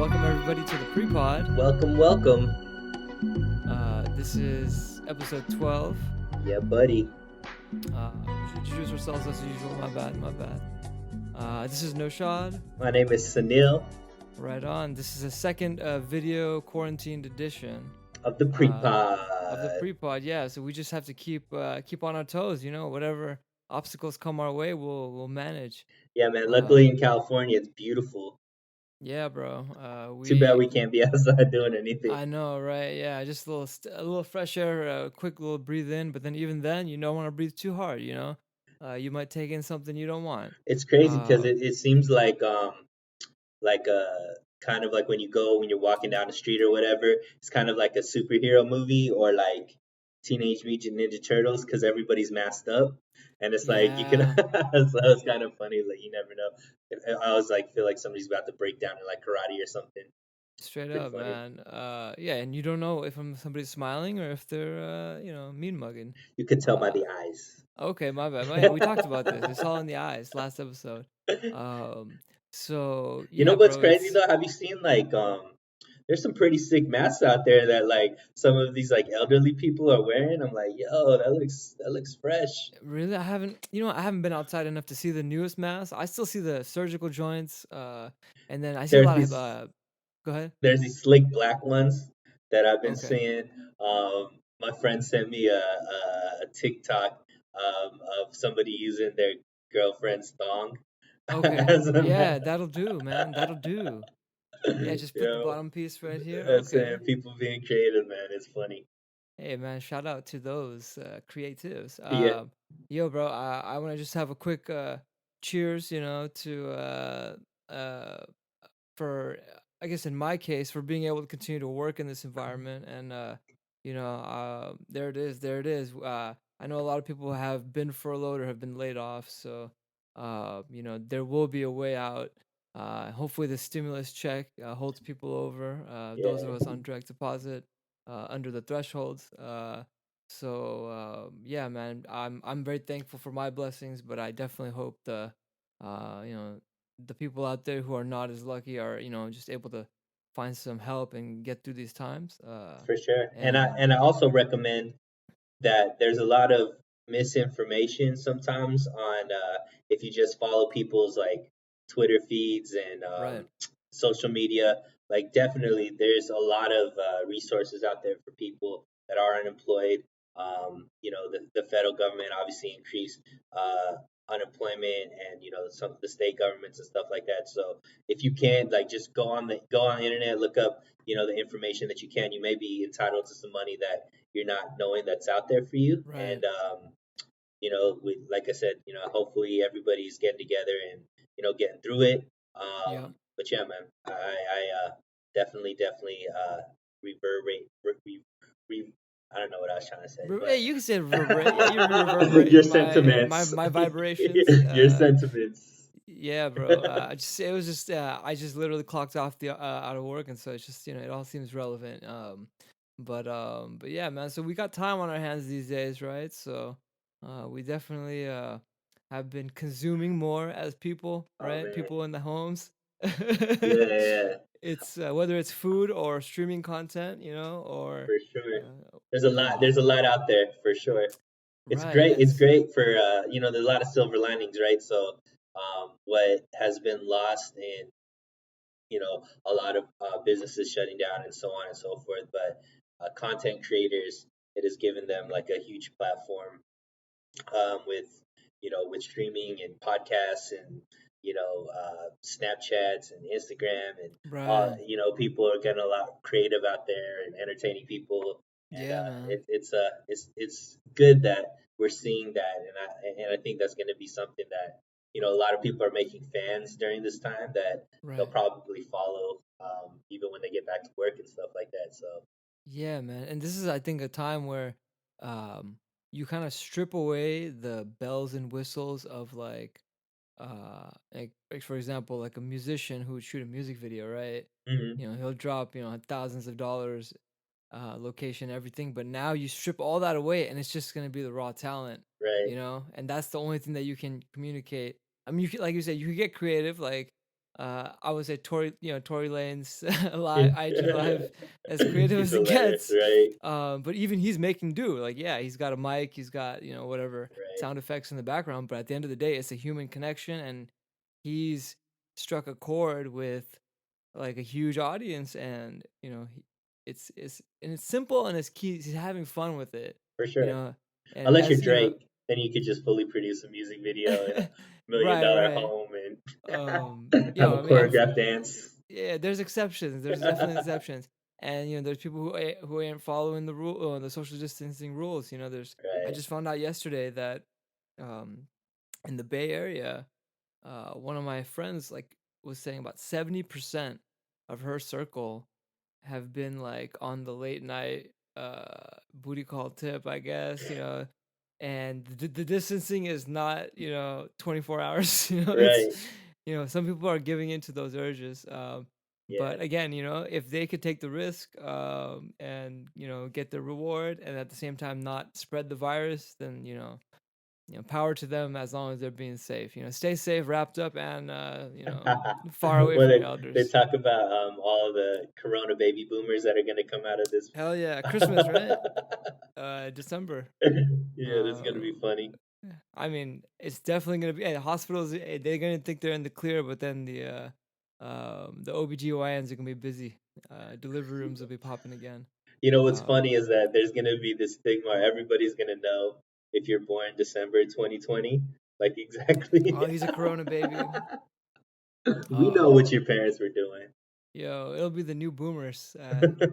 welcome everybody to the pre-pod. Welcome, welcome. This is episode 12. Yeah, buddy. We should introduce ourselves as usual. My bad. This is Noshad. My name is Suneil Right on. This is a second video quarantined edition of the uh, pre-pod. of the pre-pod. Yeah, so we just have to keep on our toes. Whatever obstacles come our way, we'll manage. Yeah, man. Uh, Luckily in California, it's beautiful. yeah, bro. Too bad we can't be outside doing anything. I know, right? Yeah, just a little fresh air, a quick little breathe in. But then even then, you don't want to breathe too hard. You might take in something you don't want. It's crazy because Uh, it seems like kind of like when you're walking down the street or whatever, it's kind of like a superhero movie or like Teenage Mutant Ninja Turtles because everybody's masked up. And it's like you can, yeah, so it's kind of funny. Like you never know. I always like feel like somebody's about to break down in like karate or something. straight Pretty up, funny. man. Yeah, and you don't know if somebody's smiling or if they're, mean mugging. You could tell by Uh, the eyes. okay, my bad. Yeah, we talked about this. It's all in the eyes last episode. Um, so You know yeah, what's bro, crazy it's though? Have you seen there's some pretty sick masks out there that like some of these like elderly people are wearing. I'm like, yo, that looks fresh. really, I haven't been outside enough to see the newest masks. I still see the surgical joints, and then I see a There's lot of, these go ahead. there's these slick black ones that I've been Okay. seeing. My friend sent me a TikTok of somebody using their girlfriend's thong Okay. as a Yeah, mask. that'll do, man. That'll do. Yeah, just put the Yo, bottom piece right here. that's saying Okay. people being creative, man. It's funny. Hey, man, shout out to those creatives. Yeah, Yo, bro, I want to just have a quick cheers, to uh, for I guess in my case for being able to continue to work in this environment and there it is. I know a lot of people have been furloughed or have been laid off, so there will be a way out. Hopefully the stimulus check holds people over, those of yeah, us on direct deposit under the threshold. Yeah, man, I'm very thankful for my blessings, but I definitely hope uh you know the people out there who are not as lucky are just able to find some help and get through these times for sure. And I and and I also recommend that there's a lot of misinformation sometimes on if you just follow people's like Twitter feeds and right, social media. Like definitely, there's a lot of resources out there for people that are unemployed. The federal government obviously increased unemployment, and some of the state governments and stuff like that. So if you can, like, just go on the internet, look up the information that you can. You may be entitled to some money that you're not knowing that's out there for you. right. And like I said, hopefully everybody's getting together and getting through it. Yeah. But yeah, man, I definitely reverberate. I don't know what I was trying to say, Hey, but you can say reverberate. Yeah, you're reverberating your my sentiments, my vibrations. your sentiments. Yeah, bro. It was just I just literally clocked off the out of work, and so it's just it all seems relevant. But yeah, man. So we got time on our hands these days, right? So, we definitely have been consuming more as people, Oh right? man, People in the homes. yeah, yeah, yeah, It's whether it's food or streaming content, or for sure. uh, There's a lot. uh, There's a lot out there for sure. It's right, great. and It's great for there's a lot of silver linings, right? So what has been lost in a lot of businesses shutting down and so on and so forth, but content creators, it has given them like a huge platform with with streaming and podcasts and Snapchats and Instagram and right, people are getting a lot creative out there and entertaining people, and yeah, man, it's good that we're seeing that, and I think that's going to be something that a lot of people are making fans during this time that they'll right. probably follow even when they get back to work and stuff like that. So Yeah, man. And this is, I think, a time where um, you kind of strip away the bells and whistles of like for example, like a musician who would shoot a music video, right? mhm, He'll drop, thousands of dollars, location, everything. But now you strip all that away, and it's just gonna be the raw talent, right, and that's the only thing that you can communicate. I mean, like you said, you can get creative, like I would say Tory Lane's live IG live as creative He's as it hilarious, gets. right? But even he's making do. Like, yeah, he's got a mic, he's got whatever Right. sound effects in the background. But at the end of the day, it's a human connection, and he's struck a chord with like a huge audience, and it's simple and it's key. He's having fun with it, For you sure. know. And Unless you're as Drake, then you could just fully produce a music video in a million right, dollar right. home and have a I mean, choreographed dance. yeah, there's exceptions. There's definitely exceptions, and there's people who ain't following the social distancing rules. I Right. just found out yesterday that um, in the Bay Area, one of my friends like was saying about 70% of her circle have been like on the late night booty call tip, I guess, and the distancing is not, 24 hours, it's Right. some people are giving into those urges. Yeah. But again, if they could take the risk and get the reward and at the same time not spread the virus, then power to them as long as they're being safe. Stay safe, wrapped up, and far away Well, from your they elders. talk about all the Corona baby boomers that are going to come out of this. Hell yeah, Christmas, right? December. Yeah, that's going to be Um, funny. yeah. I mean, it's definitely gonna be. Hey, hospitals, they're gonna think they're in the clear, but then the OBGYNs are gonna be busy. Delivery rooms will be popping again. You know what's Um, funny is that there's going to be this thing where everybody's going to know if you're born December 2020. Like exactly. oh, he's a Corona baby. We know what Oh, your parents were doing. yo, it'll be the new boomers.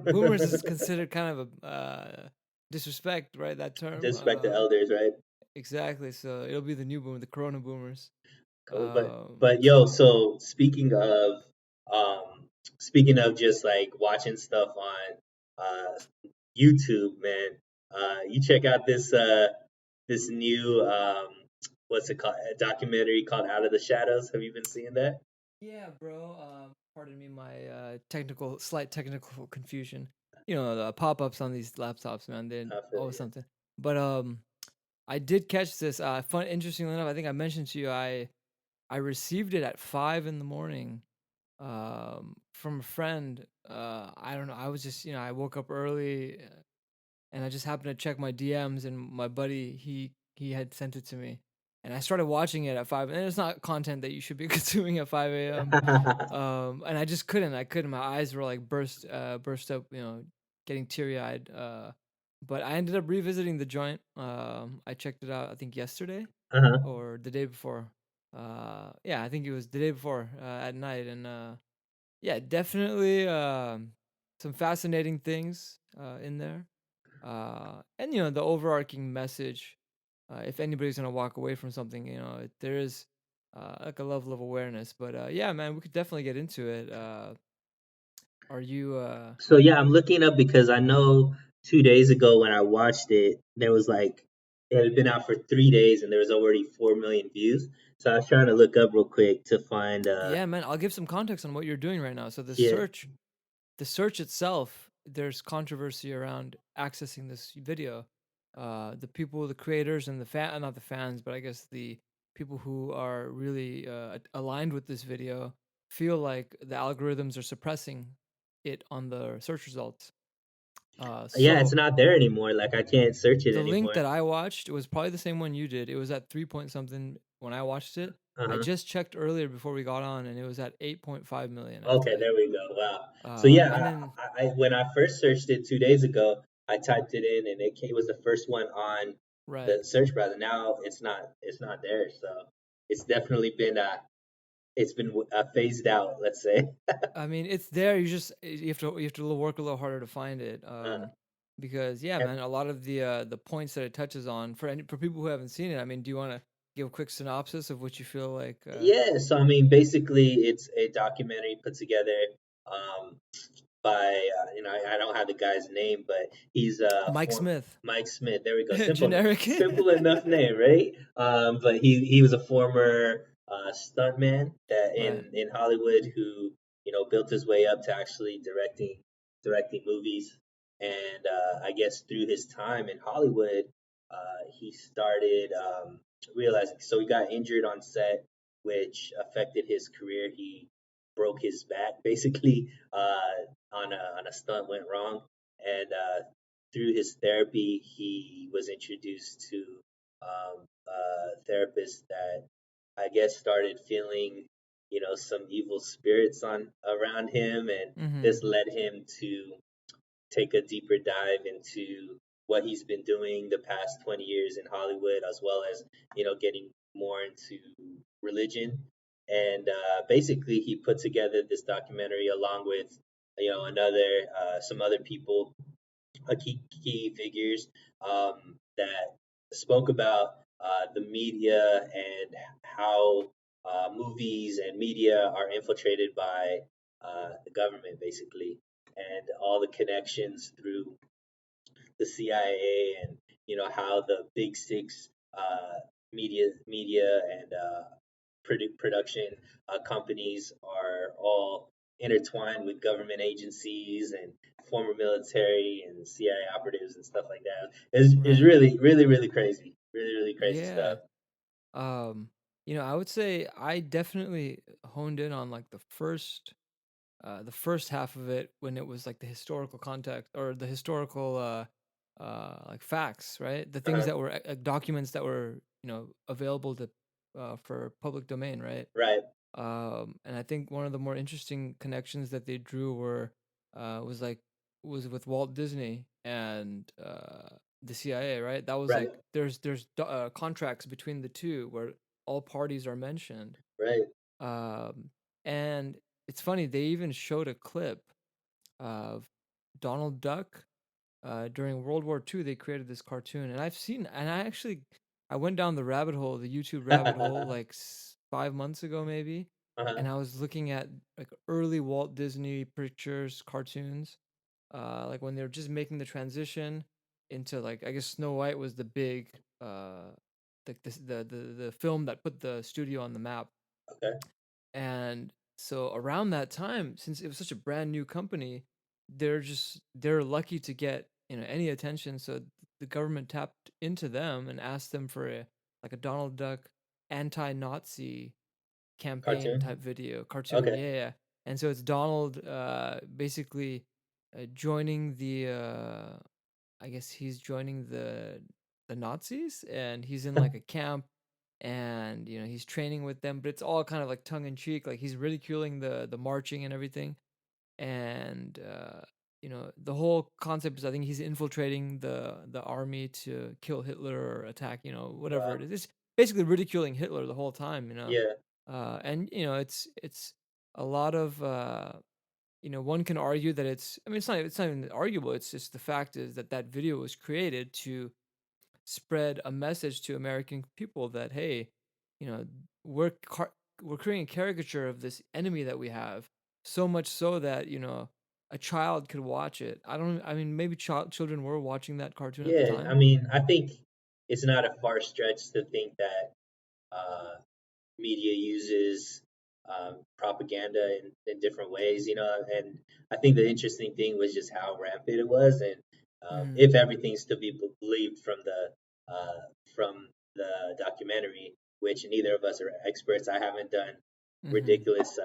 Boomers is considered kind of a disrespect, right? That term. Disrespect the elders, right? Exactly. So it'll be the new boomer, the Corona boomers. Cool. But yo, so speaking of just like watching stuff on YouTube, man, you check out this new what's it called? A documentary called Out of the Shadows. Have you been seeing that? Yeah, bro. Pardon me, my slight technical confusion. The pop-ups on these laptops, man. They're I feel always you. something. But I did catch this. Interestingly enough, I think I mentioned to you, I received it at 5 in the morning, from a friend. I don't know. I was just, I woke up early, and I just happened to check my DMs, and my buddy he had sent it to me, and I started watching it at 5. And it's not content that you should be consuming at 5 a.m. And I just couldn't. I couldn't. My eyes were like burst up. Getting teary eyed. But I ended up revisiting the joint. I checked it out. I think yesterday Uh-huh. or the day before. Yeah, I think it was the day before at night, and yeah, definitely some fascinating things in there. And the overarching message, if anybody's gonna walk away from something, there is like a level of awareness. But yeah, man, we could definitely get into it. Are you So yeah, I'm looking up because I know 2 days ago when I watched it, there was like it had been out for 3 days and there was already 4 million views. So I was trying to look up real quick to find yeah, man, I'll give some context on what you're doing right now. So yeah. the search itself, there's controversy around accessing this video. The creators, and not the fans, but I guess the people who are really aligned with this video, feel like the algorithms are suppressing it on the search results. Yeah, it's So not there anymore. Like I can't search it the link anymore. that I watched was probably the same one you did. It was at 3 point something when I watched it. I Uh-huh. just checked earlier before we got on, and it was at 8.5 million, I Okay, tell you. there we go. Wow. So yeah, And then I when I first searched it 2 days ago, I typed it in and it was the first one on right. the search browser. Now it's not there. So it's definitely been phased out. Let's say. I mean, it's there. You have to work a little harder to find it. Uh, Because yeah, and- man, a lot of the points that it touches on, for people who haven't seen it. I mean, do you want to give a quick synopsis of what you feel like? yeah. So I mean, basically, it's a documentary put together um, by I don't have the guy's name, but he's Mike form Smith, Mike Smith. There we go. Simple, generic. simple enough name, right? But he was a former stuntman that Right. in Hollywood who built his way up to actually directing movies, and I guess through his time in Hollywood, he started realizing. So he got injured on set, which affected his career. broke his back basically on a stunt went wrong, and through his therapy, he was introduced to a therapist that I guess started feeling, some evil spirits on around him, and Mhm. this led him to take a deeper dive into what he's been doing the past 20 years in Hollywood, as well as, getting more into religion. And basically, he put together this documentary along with, some other people, key figures that spoke about the media and how movies and media are infiltrated by the government, basically, and all the connections through the CIA, and how the big six media and production companies are all intertwined with government agencies and former military and CIA operatives and stuff like that. Is Right. really really really crazy, really crazy Yeah. stuff. Um, I would say I definitely honed in on like the first half of it when it was like the historical context or the historical like facts, right? The things Uh-huh. that were documents that were, available to for public domain, right? Right, And I think one of the more interesting connections that they drew was like was with Walt Disney and the CIA, right? That was right, like there's contracts between the two where all parties are mentioned. right. Um, and it's funny they even showed a clip of Donald Duck during World War II. They created this cartoon, and I went down the rabbit hole, the YouTube rabbit hole, like 5 months ago maybe, Uh-huh. and I was looking at like early Walt Disney pictures, cartoons, like when they were just making the transition into like I guess Snow White was the big like the film that put the studio on the map. Okay. And so around that time, since it was such a brand new company, they're lucky to get, any attention. So the government tapped into them and asked them for a like a Donald Duck anti-Nazi campaign Cartoon. type video cartoon. Okay. Yeah, yeah. And so it's Donald basically joining I guess he's joining the Nazis, and he's in like a camp, and he's training with them, but it's all kind of like tongue in cheek, like he's ridiculing the marching and everything. And the whole concept is I think he's infiltrating the army to kill Hitler or attack, whatever it Wow. is. It's basically ridiculing Hitler the whole time, Yeah. and it's a lot of one can argue that I mean it's not even arguable, it's just the fact is that that video was created to spread a message to American people that hey, you know, we're car- we're creating a caricature of this enemy that we have, so much so that a child could watch it. I mean, maybe children were watching that cartoon at the Yeah. I time. mean, I think it's not a far stretch to think that uh, media uses propaganda in different ways, and I think the interesting thing was just how rampant it was, and Hmm. if everything's to be believed from the documentary, which neither of us are experts. I haven't done Hmm. ridiculous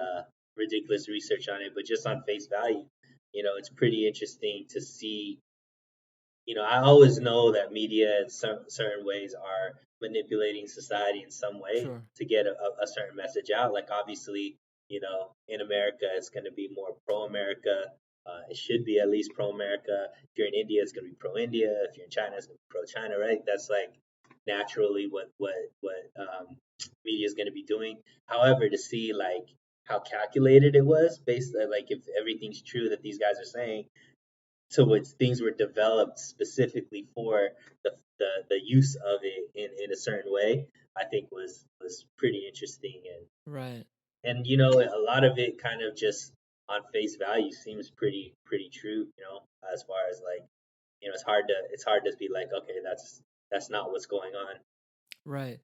ridiculous research on it, but just on face value, it's pretty interesting to see. I always know that media in some certain ways are manipulating society in some way Sure. to get a certain message out. Like obviously, in America, it's going to be more pro-America. It should be at least pro-America. If you're in India, it's going to be pro-India. If you're in China, it's going to be pro-China, right? That's like naturally what media is going to be doing. However, to see like how calculated it was based like if everything's true that these guys are saying, to which things were developed specifically for the use of it in a certain way, I think was pretty interesting. Right. And a lot of it kind of just on face value seems pretty true, as far as like, it's hard to be like, okay, that's not what's going on. Right.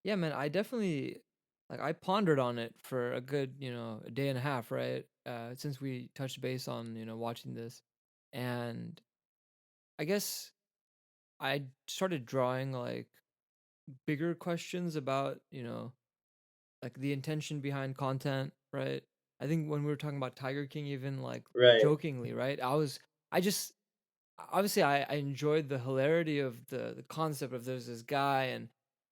Yeah, man, I definitely like I pondered on it for a good, a day and a half, right? Since we touched base on, watching this. And I guess I started drawing like bigger questions about, like the intention behind content, right? I think when we were talking about Tiger King, even like Right. jokingly, right? I just obviously I enjoyed the hilarity of the concept of there's this guy and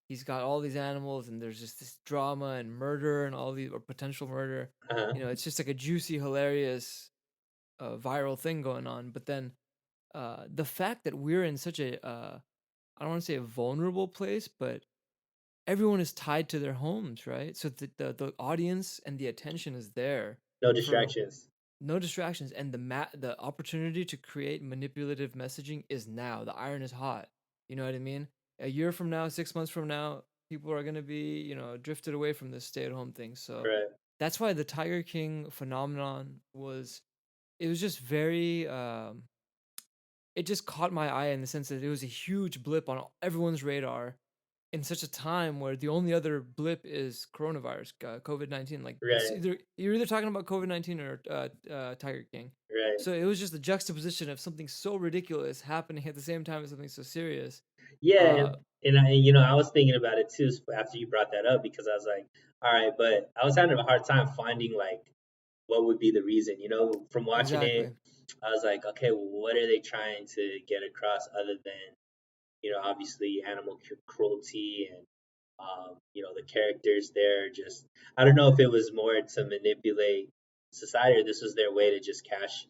he's got all these animals and there's just this drama and murder and all these or potential murder. Uh-huh. You know, it's just like a juicy, hilarious, viral thing going on. But then the fact that we're in such a I don't want to say a vulnerable place, but everyone is tied to their homes, right? So the audience and the attention is there No for distractions. no distractions, and the opportunity to create manipulative messaging is now. The iron is hot. You know what I mean? A year from now, 6 months from now, people are gonna be, drifted away from this stay-at-home thing. So Right. that's why the Tiger King phenomenon it was just very it just caught my eye in the sense that it was a huge blip on everyone's radar in such a time where the only other blip is coronavirus, COVID-19. Like it's Right. either you're either talking about COVID-19 or Tiger King. Right. So it was just the juxtaposition of something so ridiculous happening at the same time as something so serious. Yeah, Uh, and I was thinking about it too after you brought that up because I was like, all right, but I was having a hard time finding like what would be the reason. From watching exactly. it, I was like, okay, well, what are they trying to get across other than obviously animal cruelty and the characters there. Just I don't know if it was more to manipulate society or this was their way to just cash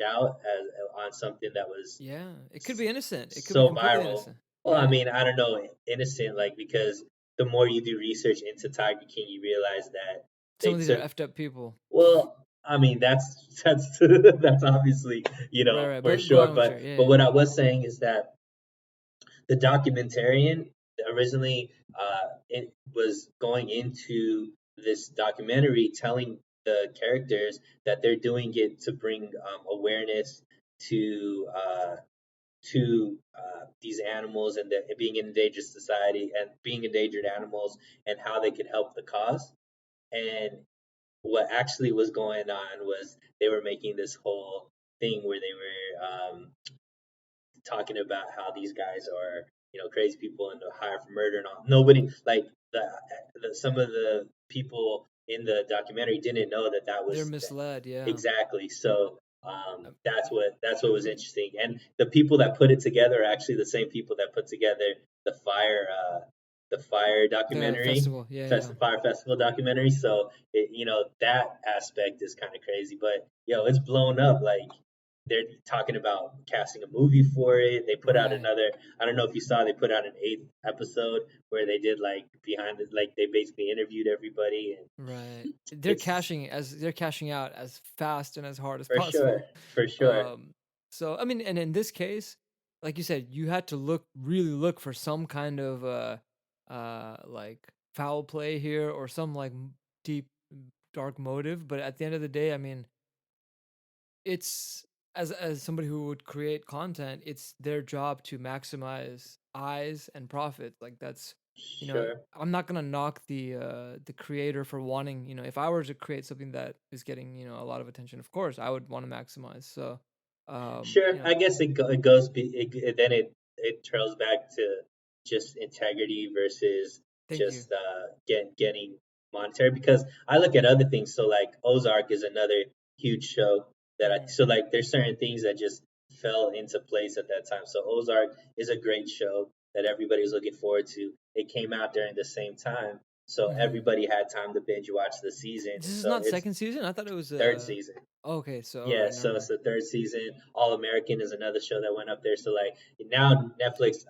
out on something that was Yeah, it could be innocent. It could be so completely viral. innocent. Well, I Yeah, mean, I don't know, innocent, like because the more you do research into Tiger King, you realize that some they of these are took. effed up people. Well, I mean, that's that's obviously Right, right. for But go sure. on with But your yeah, but yeah. what I was saying is that the documentarian originally it was going into this documentary telling the characters that they're doing it to bring awareness to these animals and being in endangered society and being endangered animals and how they could help the cause. And what actually was going on was they were making this whole thing where they were talking about how these guys are, crazy people and hired for murder and all. Nobody like some of the people in the documentary didn't know that that They're was misled. Yeah. exactly. So Um, that's what was interesting. And the people that put it together are actually the same people that put together the fire the documentary, festival. Yeah, yeah. fire festival documentary. So that aspect is kind of crazy. But it's blown up. Like they're talking about casting a movie for it. They put out Right. another. I don't know if you saw. They put out an eighth episode where they did like behind it, like they basically interviewed everybody, and Right. it's They're cashing out as fast and as hard as for sure, possible. for sure. Um, so I mean, and in this case, like you said, you had to really look for some kind of like foul play here or some like deep dark motive. But at the end of the day, I mean, it's as somebody who would create content, it's their job to maximize eyes and profit. Like that's, Sure. I'm not gonna knock the creator for wanting, if I were to create something that is getting, a lot of attention, of course I would want to maximize. So, Sure, I guess it goes. Then it trails back to just integrity versus thank you. just getting monetary. Because I look at other things. So like Ozark is another huge show that I. Mhm. So like there's certain things that just fell into place at that time. So Ozark is a great show that everybody's looking forward to. It came out during the same time, so Mhm. everybody had time to binge watch the season, This and is so not it's second season. I thought it was third season. okay. So all Yeah, right, never so it's mind. the third season. All American is another show that went up there. So like now Netflix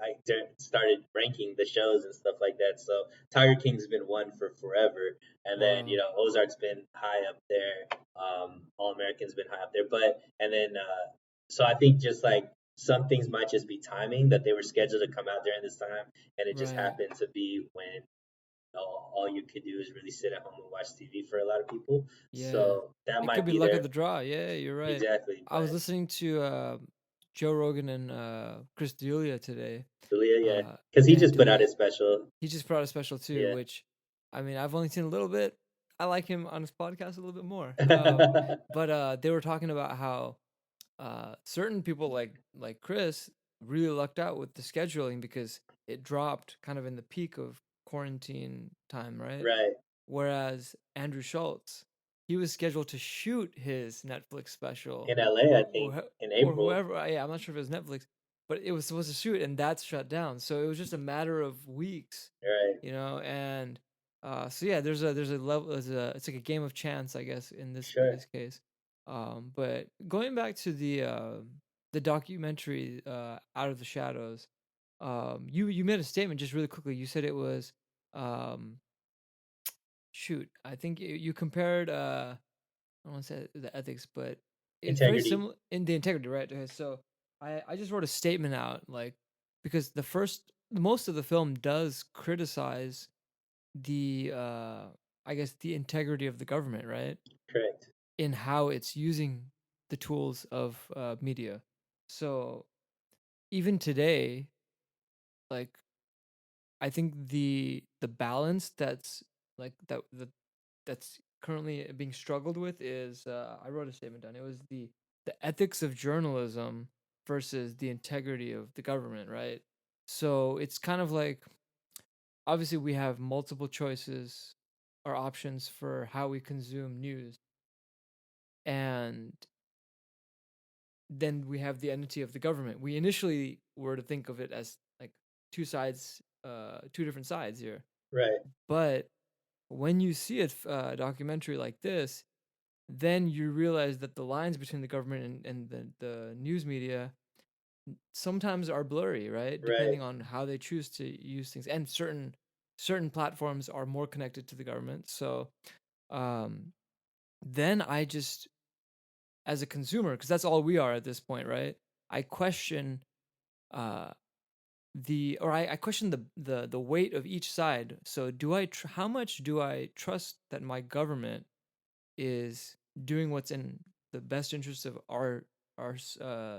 started ranking the shows and stuff like that. So Tiger King's been one for forever, and then Wow. Ozark's been high up there. All American's been high up there, but and then so I think just like some things might just be timing that they were scheduled to come out during this time, and it just Right. happened to be when all you could do is really sit at home and watch TV for a lot of people. Yeah. So that It could might be be luck of there the draw. Yeah, you're right. exactly, I was but listening to Joe Rogan and Chris D'Elia today. Julia, yeah, because he And just put out his special. he just put out a special too, Yeah. which I mean, I've only seen a little bit. I like him on his podcast a little bit more. But they were talking about how certain people like Chris really lucked out with the scheduling because it dropped kind of in the peak of quarantine time, right? Right. Whereas Andrew Schultz he was scheduled to shoot his Netflix special, in LA, I think, in or April. whoever. Yeah, I'm not sure if it was Netflix, but it was supposed to shoot, and that's shut down. So it was just a matter of weeks, Right. and so yeah, there's a level, it's like a game of chance, I guess, in this Sure. case. But going back to the documentary, Out of the Shadows, you made a statement just really quickly. You said it was um shoot, I think you compared I don't want to say the ethics, but it's very Integrity. similar in the integrity, right? Okay, so I just wrote a statement out, like, because most of the film does criticize the I guess the integrity of the government, right? Correct. In how it's using the tools of media. So even today, like, I think the balance that's currently being struggled with is, I wrote a statement down. It was the ethics of journalism versus the integrity of the government, right? So it's kind of like, obviously we have multiple choices or options for how we consume news, and then we have the entity of the government. We initially were to think of it as like two different sides here, Right. but when you see a documentary like this, then you realize that the lines between the government and the news media sometimes are blurry, right? Right. Depending on how they choose to use things. And certain platforms are more connected to the government. So um, then I just, as a consumer, because that's all we are at this point, right? I question uh, I question the weight of each side. So how much do I trust that my government is doing what's in the best interest of our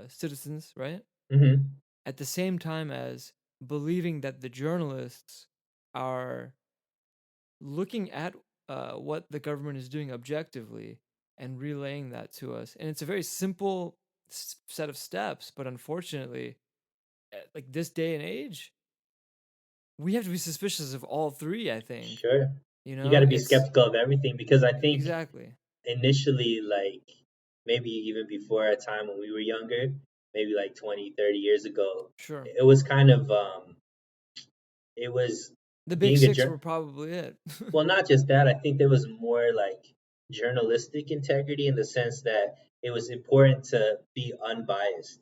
citizens, right? Hmm. At the same time as believing that the journalists are looking at what the government is doing objectively and relaying that to us. And it's a very simple set of steps, but unfortunately, at like this day and age, we have to be suspicious of all three. I think, Sure. You got to be it's skeptical of everything because I think exactly initially, like maybe even before a time when we were younger, maybe like 20, 30 years ago, sure. it was kind of it was The big being a six were probably it. well, not just that. I think there was more like journalistic integrity in the sense that it was important to be unbiased.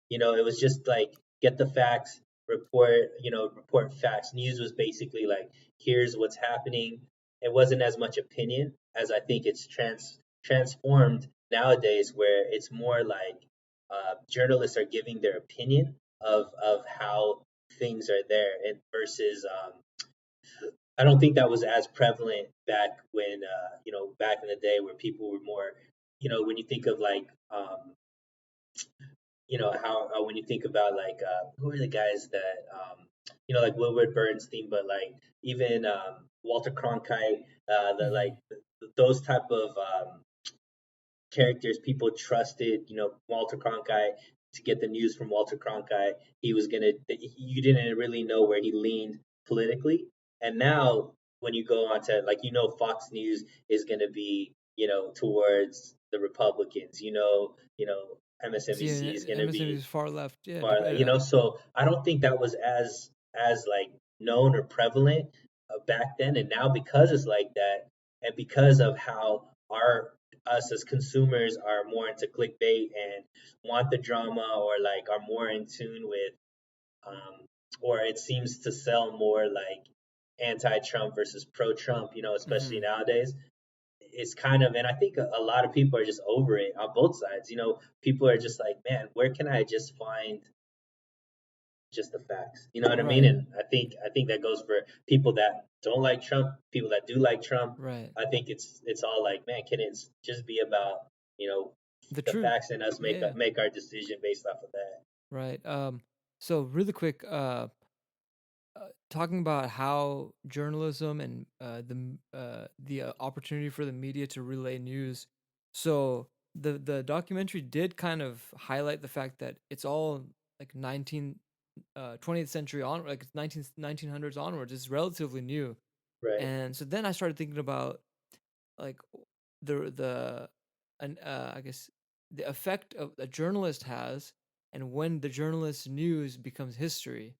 It was just like get the facts, report facts. News was basically like here's what's happening. It wasn't as much opinion as I think it's transformed nowadays, where it's more like journalists are giving their opinion of how things are there, and versus I don't think that was as prevalent back when, back in the day where people were more, when you think of like, how when you think about like, who are the guys that, like Wilbur Bernstein, but like even Walter Cronkite, the like Hmm. those type of characters people trusted, Walter Cronkite to get the news from Walter Cronkite. You didn't really know where he leaned politically. And now when you go on to like, Fox News is gonna be, towards the Republicans, MSNBC See, is gonna MSNBC be is far left. Yeah, far, so I don't think that was as like known or prevalent back then, and now because it's like that, and because of how our us as consumers are more into clickbait and want the drama, or like are more in tune with, um, or it seems to sell more like anti-Trump versus pro-Trump, especially hmm nowadays. It's kind of, and I think a lot of people are just over it on both sides. People are just like, man, where can I just find just the facts. You know what I mean? right, And I think that goes for people that don't like Trump, people that do like Trump. right. I think it's all like, man, can it just be about you know The the truth. facts and us make Yeah, make our decision based off of that? right. So really quick, talking about how journalism and the opportunity for the media to relay news. So the documentary did kind of highlight the fact that it's all like 20th century on, like it's 1900s onwards. It's relatively new. Right. And so then I started thinking about, like, the an I guess the effect of a journalist has, and when the journalist's news becomes history,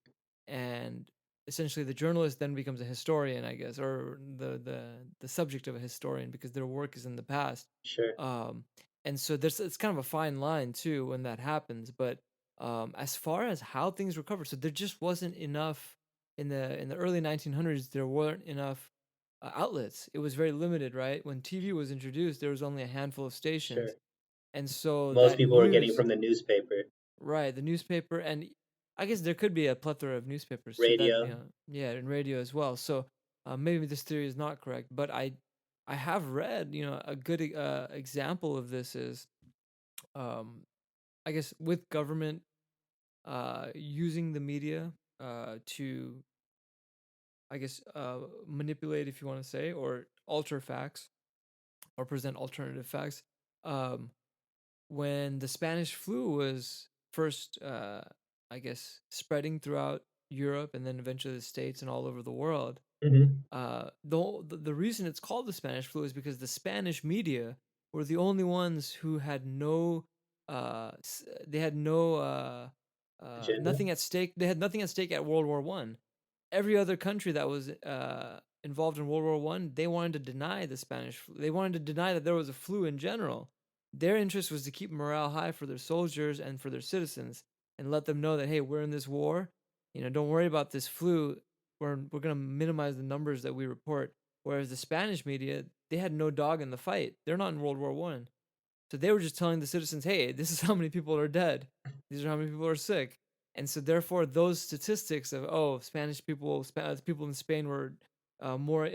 and essentially the journalist then becomes a historian, I guess, or the subject of a historian because their work is in the past. Sure, Um, and so there's it's kind of a fine line too when that happens. But as far as how things recover, so there just wasn't enough in the early 1900s. There weren't enough outlets. It was very limited, right? When TV was introduced, there was only a handful of stations, sure. and so Most that people are getting news, from the newspaper, right, the newspaper, and I guess there could be a plethora of newspapers too. That radio. yeah, and radio as well. So maybe this theory is not correct, but I have read, a good example of this is, um, I guess, with government using the media to, I guess, manipulate, if you want to say, or alter facts or present alternative facts. Um, when the Spanish flu was first, I guess, spreading throughout Europe and then eventually the States and all over the world, Hmm. the reason it's called the Spanish flu is because the Spanish media were the only ones who had no, they had no, Agenda. nothing at stake. They had nothing at stake at World War I. Every other country that was involved in World War I, they wanted to deny the Spanish flu. They wanted to deny that there was a flu in general. Their interest was to keep morale high for their soldiers and for their citizens, and let them know that, hey, we're in this war. Don't worry about this flu. We're gonna minimize the numbers that we report. Whereas the Spanish media, they had no dog in the fight. They're not in World War I, so they were just telling the citizens, "Hey, this is how many people are dead. These are how many people are sick." And so, therefore, those statistics of, Spanish people, people in Spain were more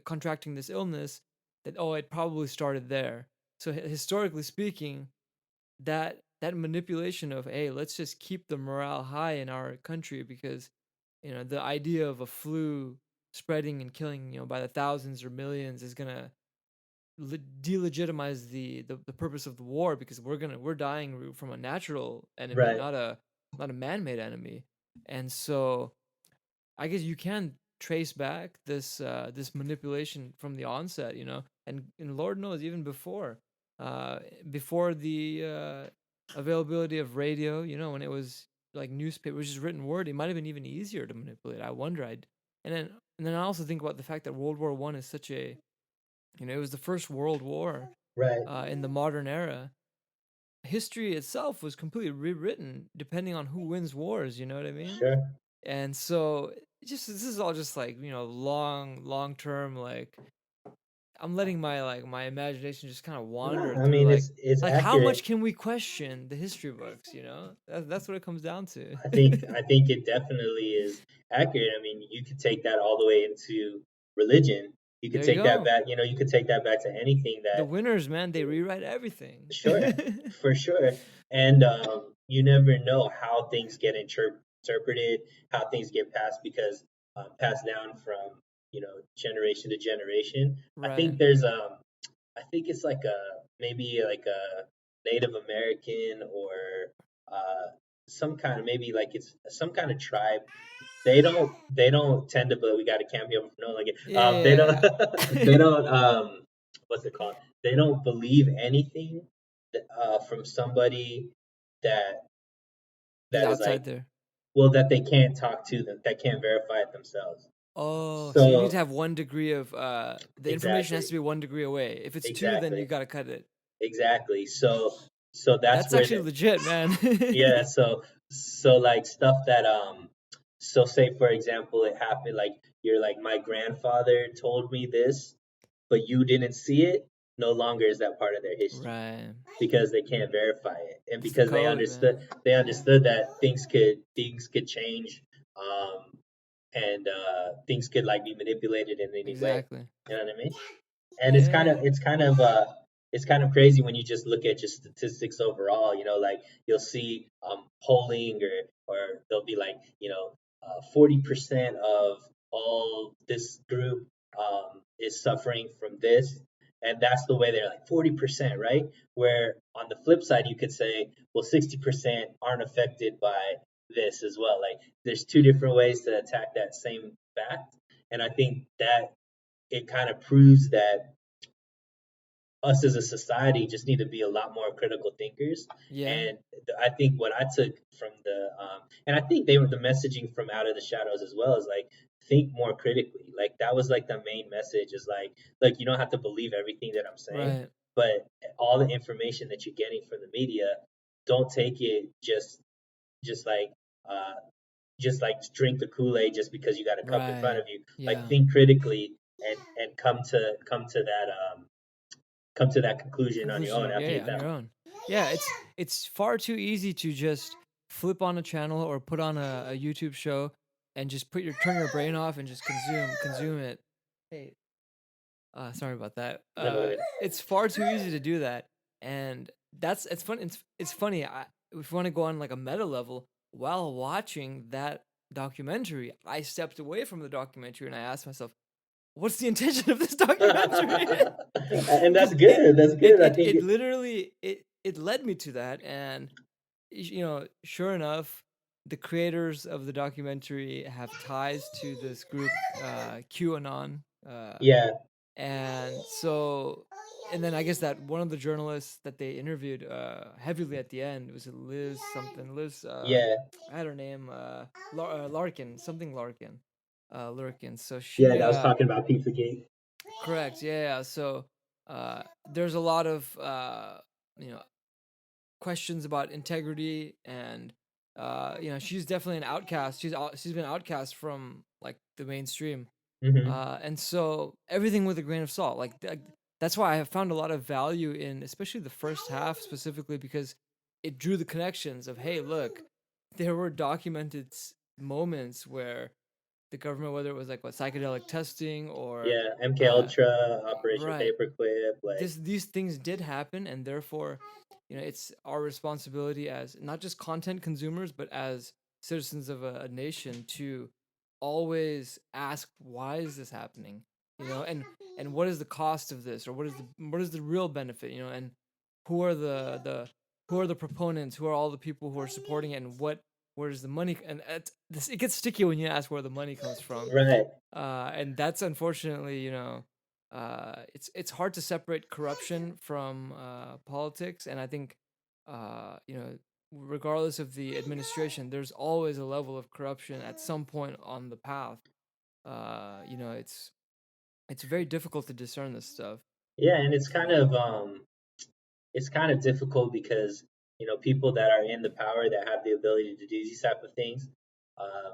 contracting this illness, that, it probably started there. So historically speaking, that manipulation of, hey, let's just keep the morale high in our country because the idea of a flu spreading and killing by the thousands or millions is gonna delegitimize the purpose of the war, because we're dying from a natural enemy, Right, not a man-made enemy. And so I guess you can trace back this manipulation from the onset, and Lord knows, even uh before the availability of radio, when it was like newspaper, which is written word, it might have been even easier to manipulate. I wonder. And then I also think about the fact that World War I is such a, it was the first world war right. in the modern era. History itself was completely rewritten depending on who wins wars. You know what I mean? Sure. And so, this is all just like, long term. Like, I'm letting my imagination just kind of No, wander I through, mean like it's how accurate. much can we question the history books? That's what it comes down to. I think it definitely is accurate. I mean, you could take that all the way into religion. You could There you take that go. back. You could take that back to anything The that. winners, man, they rewrite everything. Sure, for sure. And you never know how things get interpreted, how things get passed down from generation to generation. I Right. think I think it's like a maybe like a Native American or uh, some kind of maybe like it's some kind of tribe. They don't tend to, but we got a cameo from no like it. Yeah, They don't yeah, they yeah. don't what's it called? They don't believe anything from somebody that He's that is like, outside there. well, that they can't talk to them, that can't verify it themselves. Oh, so you need to So have one degree of the information has exactly, to be one degree away. If it's two, then you exactly, gotta cut it. exactly. So that's That's where actually the legit, man. yeah. So like stuff that so say for example it happened like you're like my grandfather told me this, but you didn't see it. No longer is that part of their history Right. because they can't verify it and It's the because they code, understood man. they Yeah. understood that things could change, and things could like be manipulated in any way. Exactly. You know what I mean? And it's kind Yeah. of it's kind of it's kind of crazy when you just look at just statistics overall. Like you'll see polling or they'll be like 40% of all this group is suffering from this, and that's the way they're like 40%, right? Where on the flip side you could say, well, 60% aren't affected by this as well. Like there's two Hmm. different ways to attack that same fact, and I think that it kind of proves that us as a society just need to be a lot more critical thinkers. Yeah. And I think what I took from and I think they were the messaging from Out of the Shadows as well is like think more critically. Like that was like the main message is like you don't have to believe everything that I'm saying, Right. but all the information that you're getting from the media, don't take it just like uh just like drink the Kool-Aid just because you got a cup in front Right. of you. Like Yeah. think critically and come to that conclusion on your Conclusion own on, yeah, after you yeah, on found. your own. Yeah, it's far too easy to just flip on a channel or put on a YouTube show and just turn your brain off and just consume it. Hey, sorry about that. No, go ahead. It's far too easy to do that, and it's fun. It's funny. If you want to go on like a meta level, while watching that documentary, I stepped away from the documentary and I asked myself, "What's the intention of this documentary?" And that's Because it good. That's it good. I it think it literally it led me to that, and sure enough, the creators of the documentary have ties to this group, QAnon, yeah. and so, and then I guess that one of the journalists that they interviewed heavily at the end was Liz something. Liz, Yeah. I had her name, Larkin, something Larkin, Lurkin. So Yeah, she, that was talking about Pizzagate. correct, yeah, yeah. So there's a lot of you know questions about integrity, and she's definitely an outcast. She's been outcast from like the mainstream, Hmm. and so everything with a grain of salt. That's why I have found a lot of value in, especially the first half specifically, because it drew the connections of, hey, look, there were documented moments where the government, whether it was like what psychedelic testing or Yeah, MK uh, Ultra, Operation right, Paperclip, like these things did happen, and therefore, it's our responsibility as not just content consumers but as citizens of a nation to always ask, why is this happening, and what is the cost of this, or what is the real benefit, and who are the proponents, who are all the people who are supporting it, and where does the money, and it gets sticky when you ask where the money comes from, right. and that's unfortunately, it's hard to separate corruption from politics, and I think, regardless of the administration, there's always a level of corruption at some point on the path. It's very difficult to discern this stuff. Yeah, and it's kind of difficult because people that are in the power that have the ability to do these type of things, um,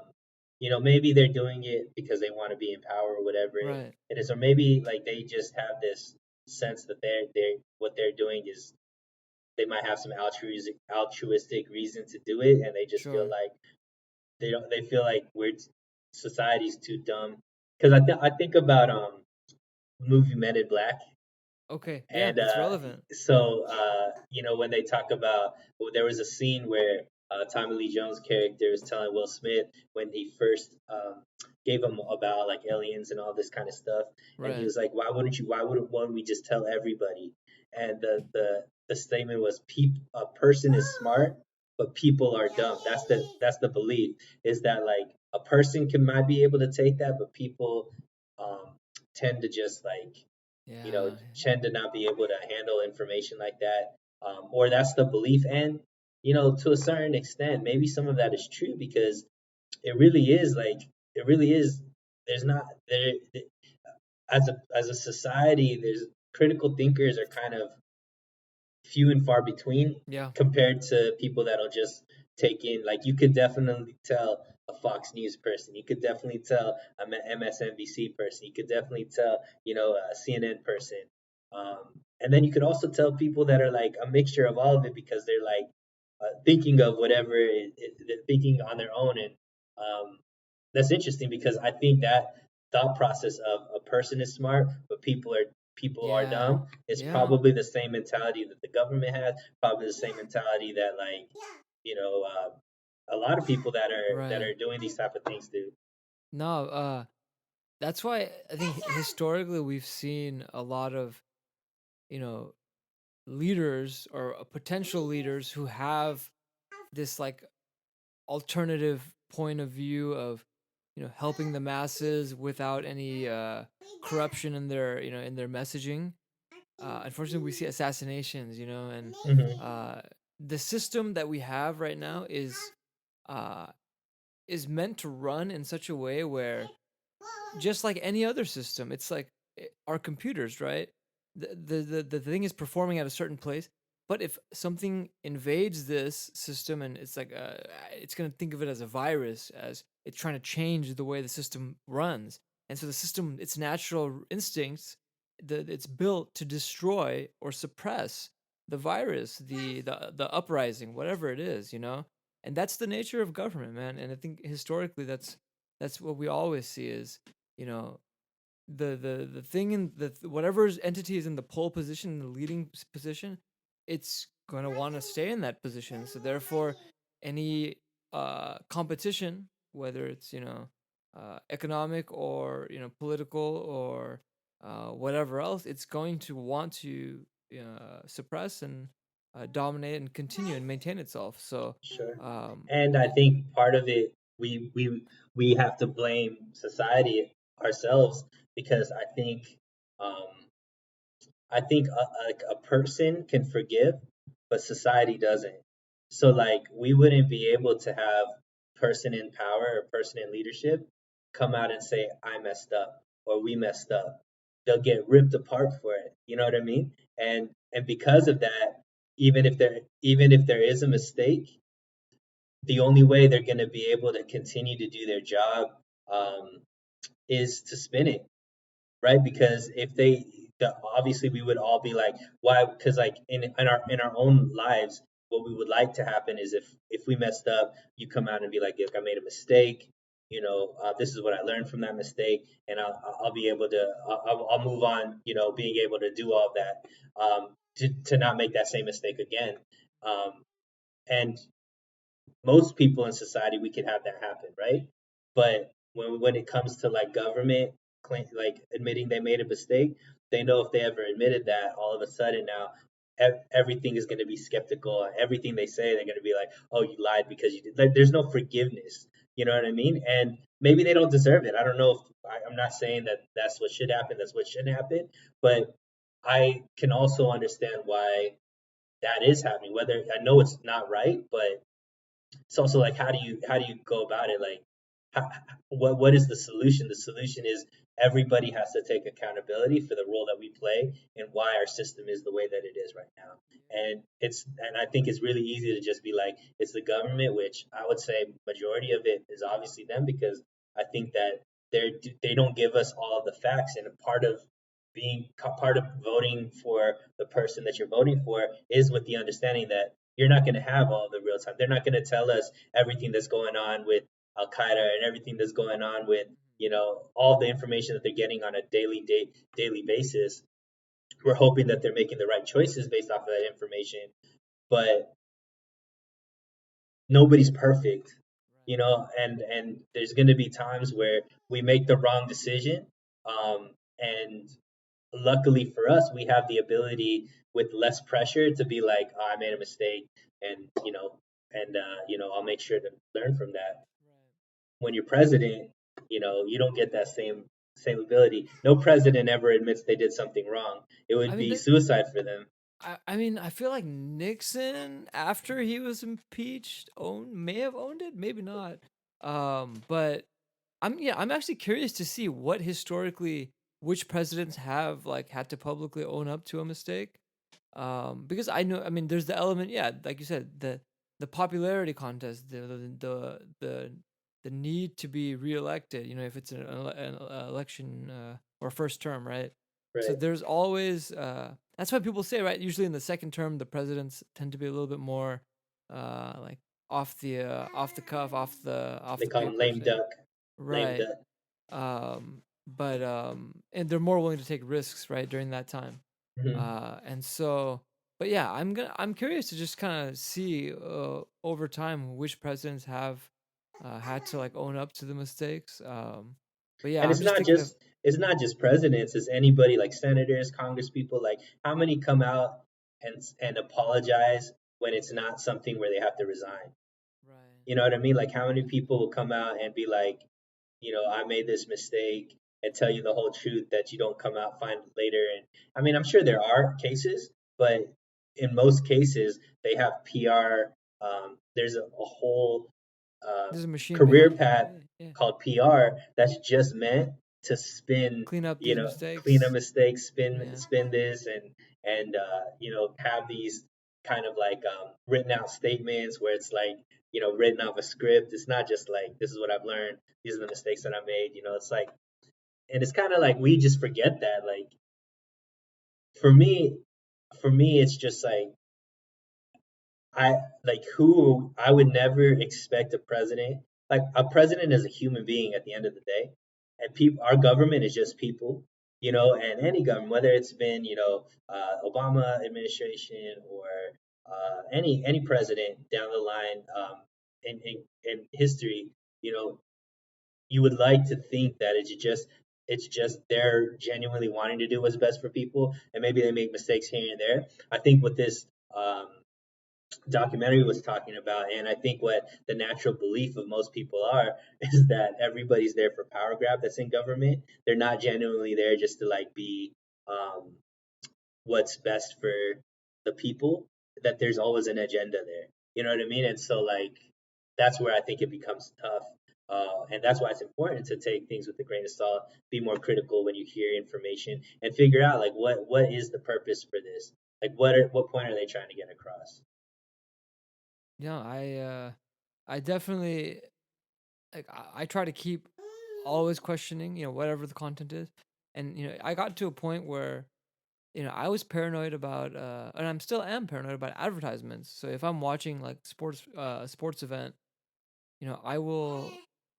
maybe they're doing it because they want to be in power or whatever Right. it is, or maybe like they just have this sense that they're what they're doing is they might have some altruistic reason to do it, and they just feel Sure. like they feel like society's too dumb. Because I think about movie Men in Black. Okay. Yeah, And it's relevant. when they talk about, well, there was a scene where Tommy Lee Jones' character was telling Will Smith when he first gave him about like aliens and all this kind of stuff, and he Right. was like, why wouldn't one we just tell everybody? And the statement was, a person is smart, but people are dumb. That's the belief is that like a person might be able to take that, but people tend to just like Yeah. tend to not be able to handle information like that, or that's the belief. And to a certain extent, maybe some of that is true because it really is. There's not there as a society. There's critical thinkers are kind of few and far between Yeah. compared to people that'll just take in. Like you could definitely tell a Fox News person. You could definitely tell a MSNBC person. You could definitely tell a CNN person. And then you could also tell people that are like a mixture of all of it because they're like thinking of whatever they're thinking on their own. And um, that's interesting because I think that thought process of a person is smart, but people are Yeah. dumb is Yeah. probably the same mentality that the government has, probably the same mentality that like a lot of people that Right. are doing these type of things do. No, that's why I think historically we've seen a lot of, you know, leaders or potential leaders who have this like alternative point of view of, helping the masses without any corruption in their, in their messaging. unfortunately we see assassinations, and Hmm. uh, the system that we have right now uh, is meant to run in such a way where, just like any other system, it's like our computers, right? The thing is performing at a certain place, but if something invades this system, and it's like it's gonna think of it as a virus, as it's trying to change the way the system runs, and so the system, its natural instincts, it's built to destroy or suppress the virus, the uprising, whatever it is, and that's the nature of government, man. And I think historically, that's what we always see is, you know the thing in the whatever entity is in the pole position, the leading position, it's going to want to stay in that position. So therefore, any competition, whether it's economic or political or whatever else, it's going to want to suppress and dominate and continue and maintain itself. So Sure. um And I think part of it, we have to blame society ourselves, because um, I think like a person can forgive, but society doesn't. So like we wouldn't be able to have person in power or person in leadership come out and say I messed up or we messed up. They'll get ripped apart for it. You know what I mean? And because of that, even if there is a mistake, the only way they're going to be able to continue to do their job um, is to spin it, right? Because if obviously we would all be like, why? Because like in our own lives, what we would like to happen is if we messed up, you come out and be like, look, I made a mistake. This is what I learned from that mistake, and I'll be able to I'll move on. Being able to do all of that, to not make that same mistake again. And most people in society, we can have that happen, right? But when it comes to like government like admitting they made a mistake, they know if they ever admitted that, all of a sudden now everything is going to be skeptical. Everything they say, they're going to be like, "Oh, you lied because you did." Like, there's no forgiveness. You know what I mean? And maybe they don't deserve it. I don't know if I'm not saying that that's what should happen. That's what shouldn't happen. But I can also understand why that is happening. Whether I know it's not right, but it's also like how do you go about it, like how, what is the solution? The solution is everybody has to take accountability for the role that we play and why our system is the way that it is right now. And I think it's really easy to just be like it's the government, which I would say majority of it is obviously them, because I think that they don't give us all of the facts. And a part of voting for the person that you're voting for is with the understanding that you're not going to have all the real time. They're not going to tell us everything that's going on with Al Qaeda and everything that's going on with all the information that they're getting on a daily basis. We're hoping that they're making the right choices based off of that information, but nobody's perfect, and there's going to be times where we make the wrong decision, and luckily for us, we have the ability with less pressure to be like, oh, I made a mistake, and I'll make sure to learn from that. When you're president, you don't get that same ability. No president ever admits they did something wrong. It I would mean, be suicide for them. I mean, I feel like Nixon, after he was impeached, may have owned it, maybe not. But I'm actually curious to see what historically which presidents have like had to publicly own up to a mistake. Because I mean, there's the element, yeah, like you said, the popularity contest, the need to be reelected. If it's an election or first term, right? So Right. there's always that's why people say, right, usually in the second term the presidents tend to be a little bit more like off the cuff, off They the call him paper lame thing, duck. Lame right? duck. But and they're more willing to take risks, right, during that time. Hmm. And so, but yeah, I'm curious to just kind of see over time which presidents have had to like own up to the mistakes. But yeah, And I'm just thinking of it's not just presidents, it's anybody, like senators, congress people. Like, how many come out and apologize when it's not something where they have to resign? right. You know what I mean? Like, how many people will come out and be like, I made this mistake. and tell you the whole truth that you don't come out find later. And I mean, I'm sure there are cases, but in most cases they have PR. There's a whole uh, There's a machine career behind it. path Yeah, yeah. called PR that's just meant to spin, Clean up you these know, clean up mistakes. mistakes, Yeah. spin this, and you know, have these kind of like written out statements where it's like, you know, written off a script. It's not just like, this is what I've learned, these are the mistakes that I made. You know, it's like, and it's kind of like we just forget that. Like for me, it's just like I like who I would never expect a president. Like a president is a human being at the end of the day, and people, our government is just people, you know. And any government, whether it's been, you know, Obama administration or any president down the line, in history, you know, you would like to think that it's just they're genuinely wanting to do what's best for people, and maybe they make mistakes here and there. I think what this um, documentary was talking about, and I think what the natural belief of most people are is that everybody's there for power grab that's in government. They're not genuinely there just to like be um, what's best for the people, that there's always an agenda there. You know what I mean? And so like that's where I think it becomes tough. And that's why it's important to take things with a grain of salt, be more critical when you hear information, and figure out like what is the purpose for this? Like what point are they trying to get across? Yeah, I definitely like I try to keep always questioning, whatever the content is. And I got to a point where, I was paranoid about and I'm still am paranoid about advertisements. So if I'm watching like a sports event, I will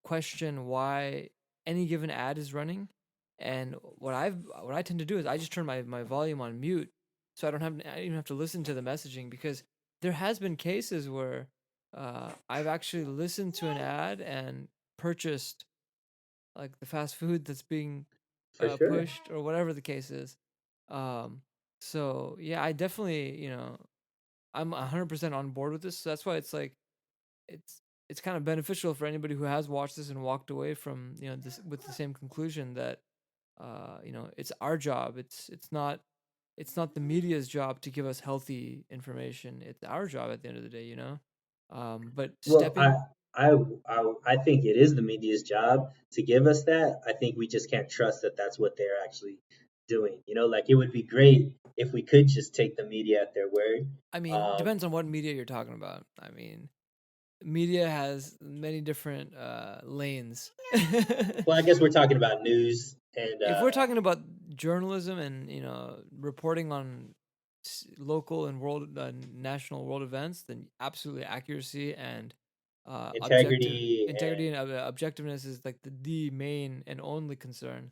question why any given ad is running. And what I tend to do is I just turn my volume on mute, so I don't even have to listen to the messaging, because there has been cases where I've actually listened to an ad and purchased like the fast food that's being For sure. pushed, or whatever the case is. Um, so yeah, I definitely, I'm 100% on board with this. So that's why it's like it's it's kind of beneficial for anybody who has watched this and walked away from this with the same conclusion that it's our job. It's not the media's job to give us healthy information. It's our job at the end of the day. But Well, stepping. I think it is the media's job to give us that. I think we just can't trust that that's what they're actually doing. You know, like it would be great if we could just take the media at their word. I mean, Um, depends on what media you're talking about. I mean, media has many different lanes. well, I guess we're talking about news and If we're talking about journalism and reporting on local and national world events, then absolutely accuracy and integrity integrity and objectiveness is like the main and only concern.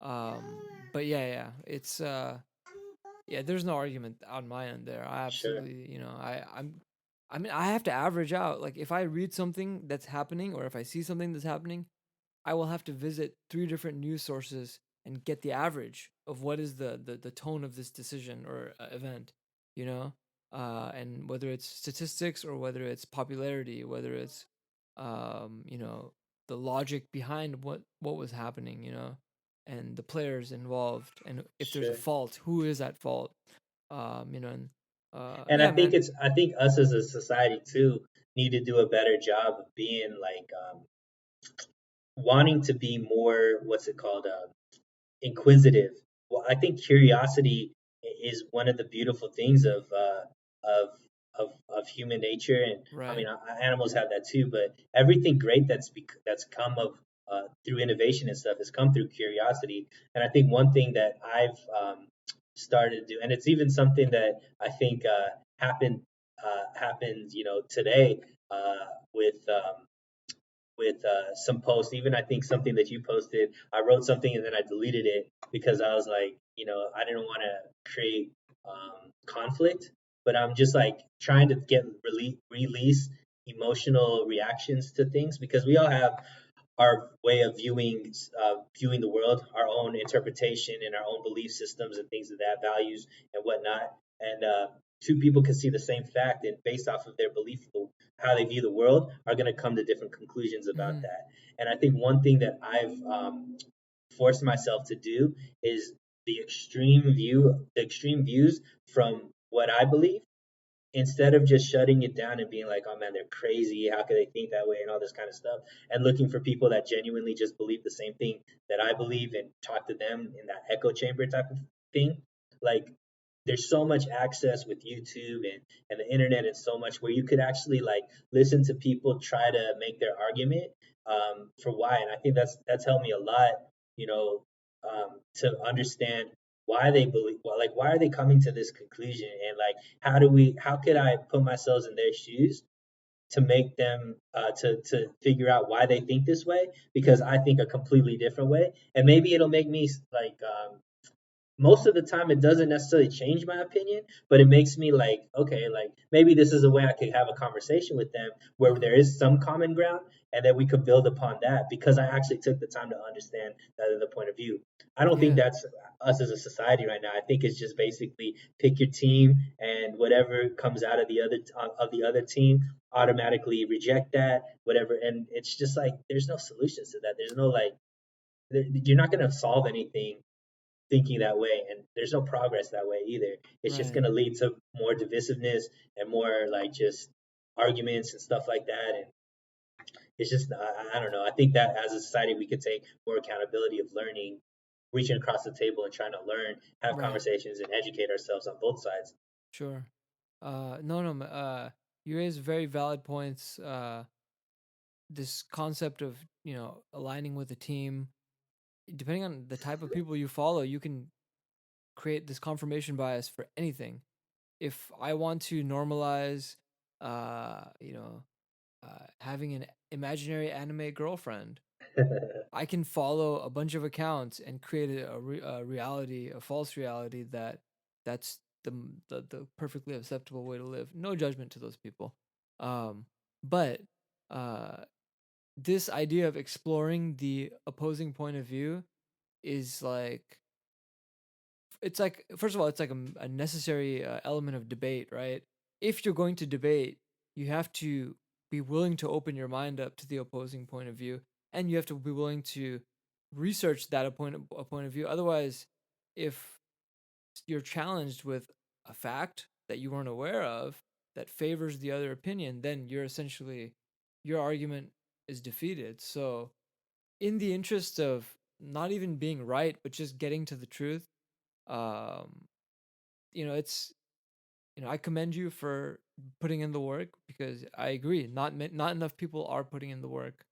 But yeah, it's yeah, there's no argument on my end there. I sure, absolutely, I mean, I have to average out. Like if I read something that's happening, or if I see something that's happening, I will have to visit three different news sources and get the average of what is the tone of this decision or event, and whether it's statistics or whether it's popularity, whether it's the logic behind what was happening, and the players involved, and if there's a sure. fault, who is at fault, and And yeah, man. I think us as a society too need to do a better job of being like wanting to be more, what's it called, inquisitive. Well, I think curiosity is one of the beautiful things Hmm. of of human nature, and I mean Right. animals have that too. But everything great that's come of through innovation and stuff has come through curiosity. And I think one thing that I've started to do, and it's even something that I think happened, you know, today uh, with some posts. Even I think something that you posted, I wrote something and then I deleted it because I was like, you know, I didn't want to create conflict, but I'm just like trying to get release emotional reactions to things, because we all have our way of viewing the world, our own interpretation and our own belief systems and things of that, values and whatnot. And two people can see the same fact, and based off of their belief, how they view the world, are going to come to different conclusions about Hmm. that. And I think one thing that I've forced myself to do is the extreme views from what I believe, instead of just shutting it down and being like, oh man, they're crazy. How could they think that way and all this kind of stuff? And looking for people that genuinely just believe the same thing that I believe and talk to them in that echo chamber type of thing. Like, there's so much access with YouTube and the internet and so much where you could actually like listen to people try to make their argument for why. And I think that's helped me a lot, you know, to understand why they believe, well, like why are they coming to this conclusion, and like how could I put myself in their shoes to make them to figure out why they think this way, because Mm-hmm. I think a completely different way, and maybe it'll make me like most of the time it doesn't necessarily change my opinion, but it makes me like, okay, like maybe this is a way I could have a conversation with them where there Mm-hmm. is some common ground, and then we could build upon that because I actually took the time to understand that other point of view. I don't think Yeah. that's us as a society right now. I think it's just basically pick your team, and whatever comes out of the other team, automatically reject that, whatever. And it's just like there's no solutions to that. There's no like you're not going to solve anything thinking that way, and there's no progress that way either. It's just Right. going to lead to more divisiveness and more like just arguments and stuff like that. And it's just I don't know. I think that as a society we could take more accountability of learning, reaching across the table and trying to learn, have Right. conversations and educate ourselves on both sides. Sure. No, no. You raise very valid points. This concept of aligning with a team, depending on the type of people you follow, you can create this confirmation bias for anything. If I want to normalize, uh, you know, having an imaginary anime girlfriend, I can follow a bunch of accounts and create a reality, a false reality that's the perfectly acceptable way to live. No judgment to those people, um, but uh, this idea of exploring the opposing point of view is like, it's like, first of all, it's like a necessary element of debate, right? If you're going to debate, you have to be willing to open your mind up to the opposing point of view, and you have to be willing to research that a point of view. Otherwise, if you're challenged with a fact that you weren't aware of that favors the other opinion, then you're essentially, your argument is defeated. So, in the interest of not even being right, but just getting to the truth, um, it's, I commend you for putting in the work, because I agree, not enough people are putting in the work.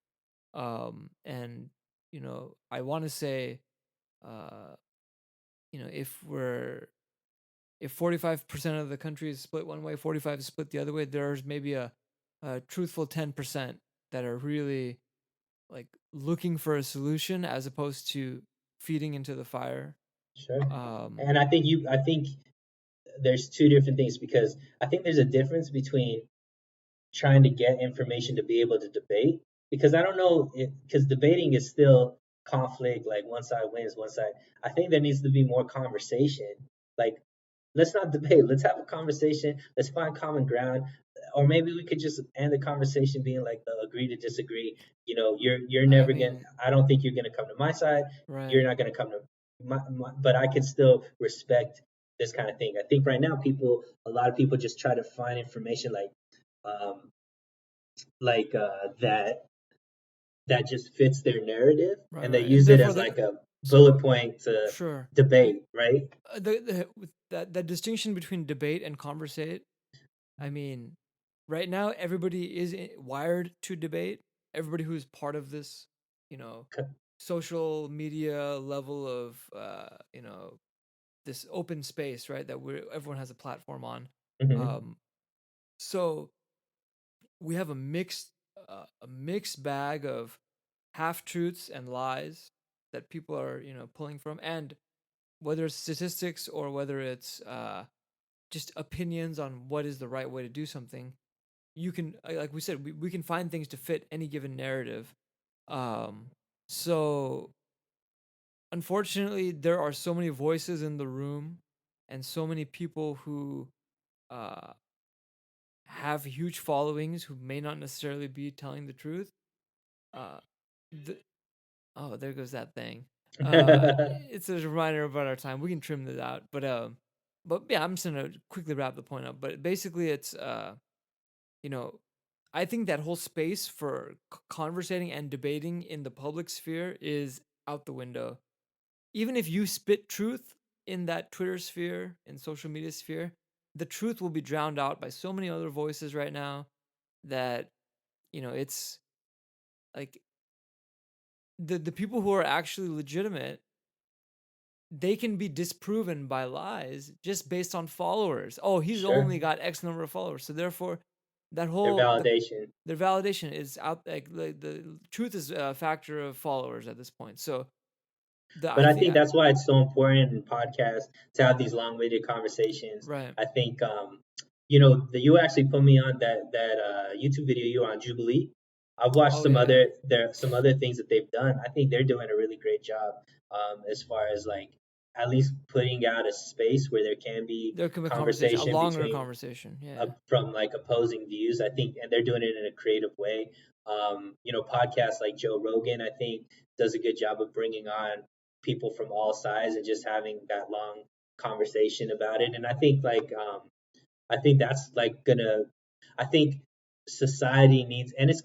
And I want to say, uh, if 45% of the country is split one way, 45 is split the other way, there's maybe a truthful 10% that are really like looking for a solution as opposed to feeding into the fire. Sure. Um, And I think there's two different things, because I think there's a difference between trying to get information to be able to debate, because I don't know, because debating is still conflict, like one side wins, one side. I think there needs to be more conversation. Like, let's not debate, let's have a conversation, let's find common ground, or maybe we could just end the conversation being like the agree to disagree. You're I never gonna, mean, I don't think you're gonna come to my side, you're right. not gonna come to but I can still respect this kind of thing. I think right now a lot of people just try to find information um, that just fits their narrative, Right, and they right, and use it therefore as they like a bullet so point to sure. debate, right? With that distinction between debate and conversate, I mean, right now everybody is wired to debate. Everybody who's part of this, you know, social media level of this open space, right? That we everyone has a platform on. Mm-hmm. Um, so we have a mixed bag of half truths and lies that people are pulling from, and whether it's statistics or whether it's just opinions on what is the right way to do something, you can, like we said, we can find things to fit any given narrative. um so unfortunately there are so many voices in the room and so many people who uh have huge followings who may not necessarily be telling the truth. uh the, oh, there goes that thing. Uh, it's a reminder about our time. We can trim this out, but yeah, I'm just gonna quickly wrap the point up. But basically, it's you know, I think that whole space for conversating and debating in the public sphere is out the window. Even if you spit truth in that Twitter sphere, in social media sphere, the truth will be drowned out by so many other voices right now that it's like the people who are actually legitimate, they can be disproven by lies just based on followers. Oh, he's Sure. only got X number of followers, so therefore that Their whole validation. their validation is out. Like the truth is a factor of followers at this point. So the But I I think think that's why it's so important in podcasts to have these long-winded conversations. right. I think, that you actually put me on that YouTube video you were on Jubilee. I've watched Oh yeah, some other things that they've done. I think they're doing a really great job, as far as like at least putting out a space where there can be there could be a conversation, a conversation longer between conversation. Yeah, from like opposing views. I think, and they're doing it in a creative way. Podcasts like Joe Rogan, I think, does a good job of bringing on people from all sides and just having that long conversation about it. And I think that's like gonna, I think society needs, and it's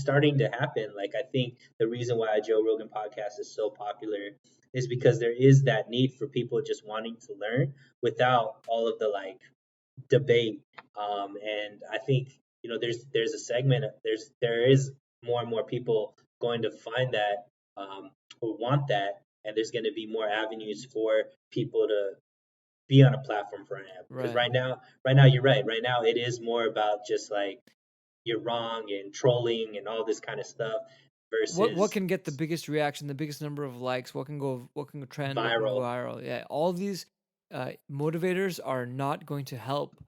starting to happen. Like, I think the reason why a Joe Rogan podcast is so popular is because there is that need for people just wanting to learn without all of the like debate. And I think there's a segment there is more and more people going to find that, who want that, and there's going to be more avenues for people to be on a platform for him. Because right. right now you're right. Right now it is more about just like you're wrong and trolling and all this kind of stuff What versus can get the biggest reaction, the biggest number of likes? What can go trend? What can go viral. viral? Yeah, all these motivators are not going to help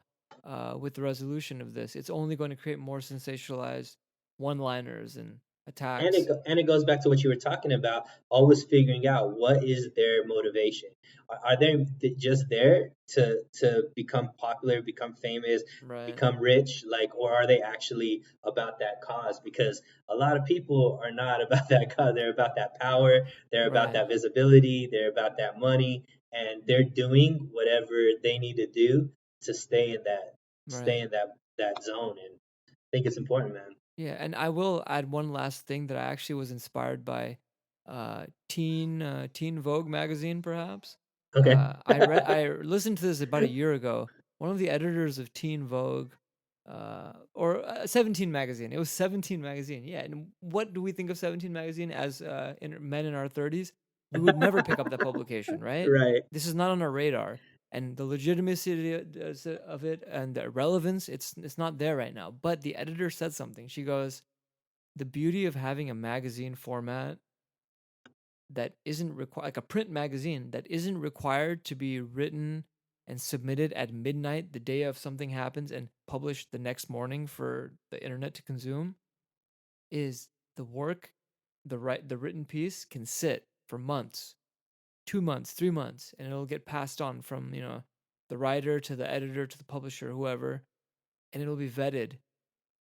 with the resolution of this. It's only going to create more sensationalized one-liners and attacks. And it goes back to what you were talking about, always figuring out what is their motivation. Are they just there to become popular, become famous, Right, become rich, like, or are they actually about that cause? Because a lot of people are not about that cause. They're about that power, they're about right, that visibility, they're about that money, and they're doing whatever they need to do to stay right. in that zone. And I think it's important, man. Yeah, and I will add one last thing that I actually was inspired by Teen Vogue magazine, perhaps. Okay. I listened to this about a year ago. One of the editors of Teen Vogue, or 17 magazine. It was 17 magazine. Yeah, and what do we think of 17 magazine as men in our 30s? We would never pick up that publication, right? Right. This is not on our radar, and the legitimacy of it and the relevance, it's not there right now. But the editor said something. She goes, the beauty of having a magazine format that isn't required, like a print magazine that isn't required to be written and submitted at midnight the day of something happens and published the next morning for the internet to consume, is the work, the written piece can sit for months, 2 months, 3 months, and it'll get passed on from the writer to the editor to the publisher, whoever, and it'll be vetted.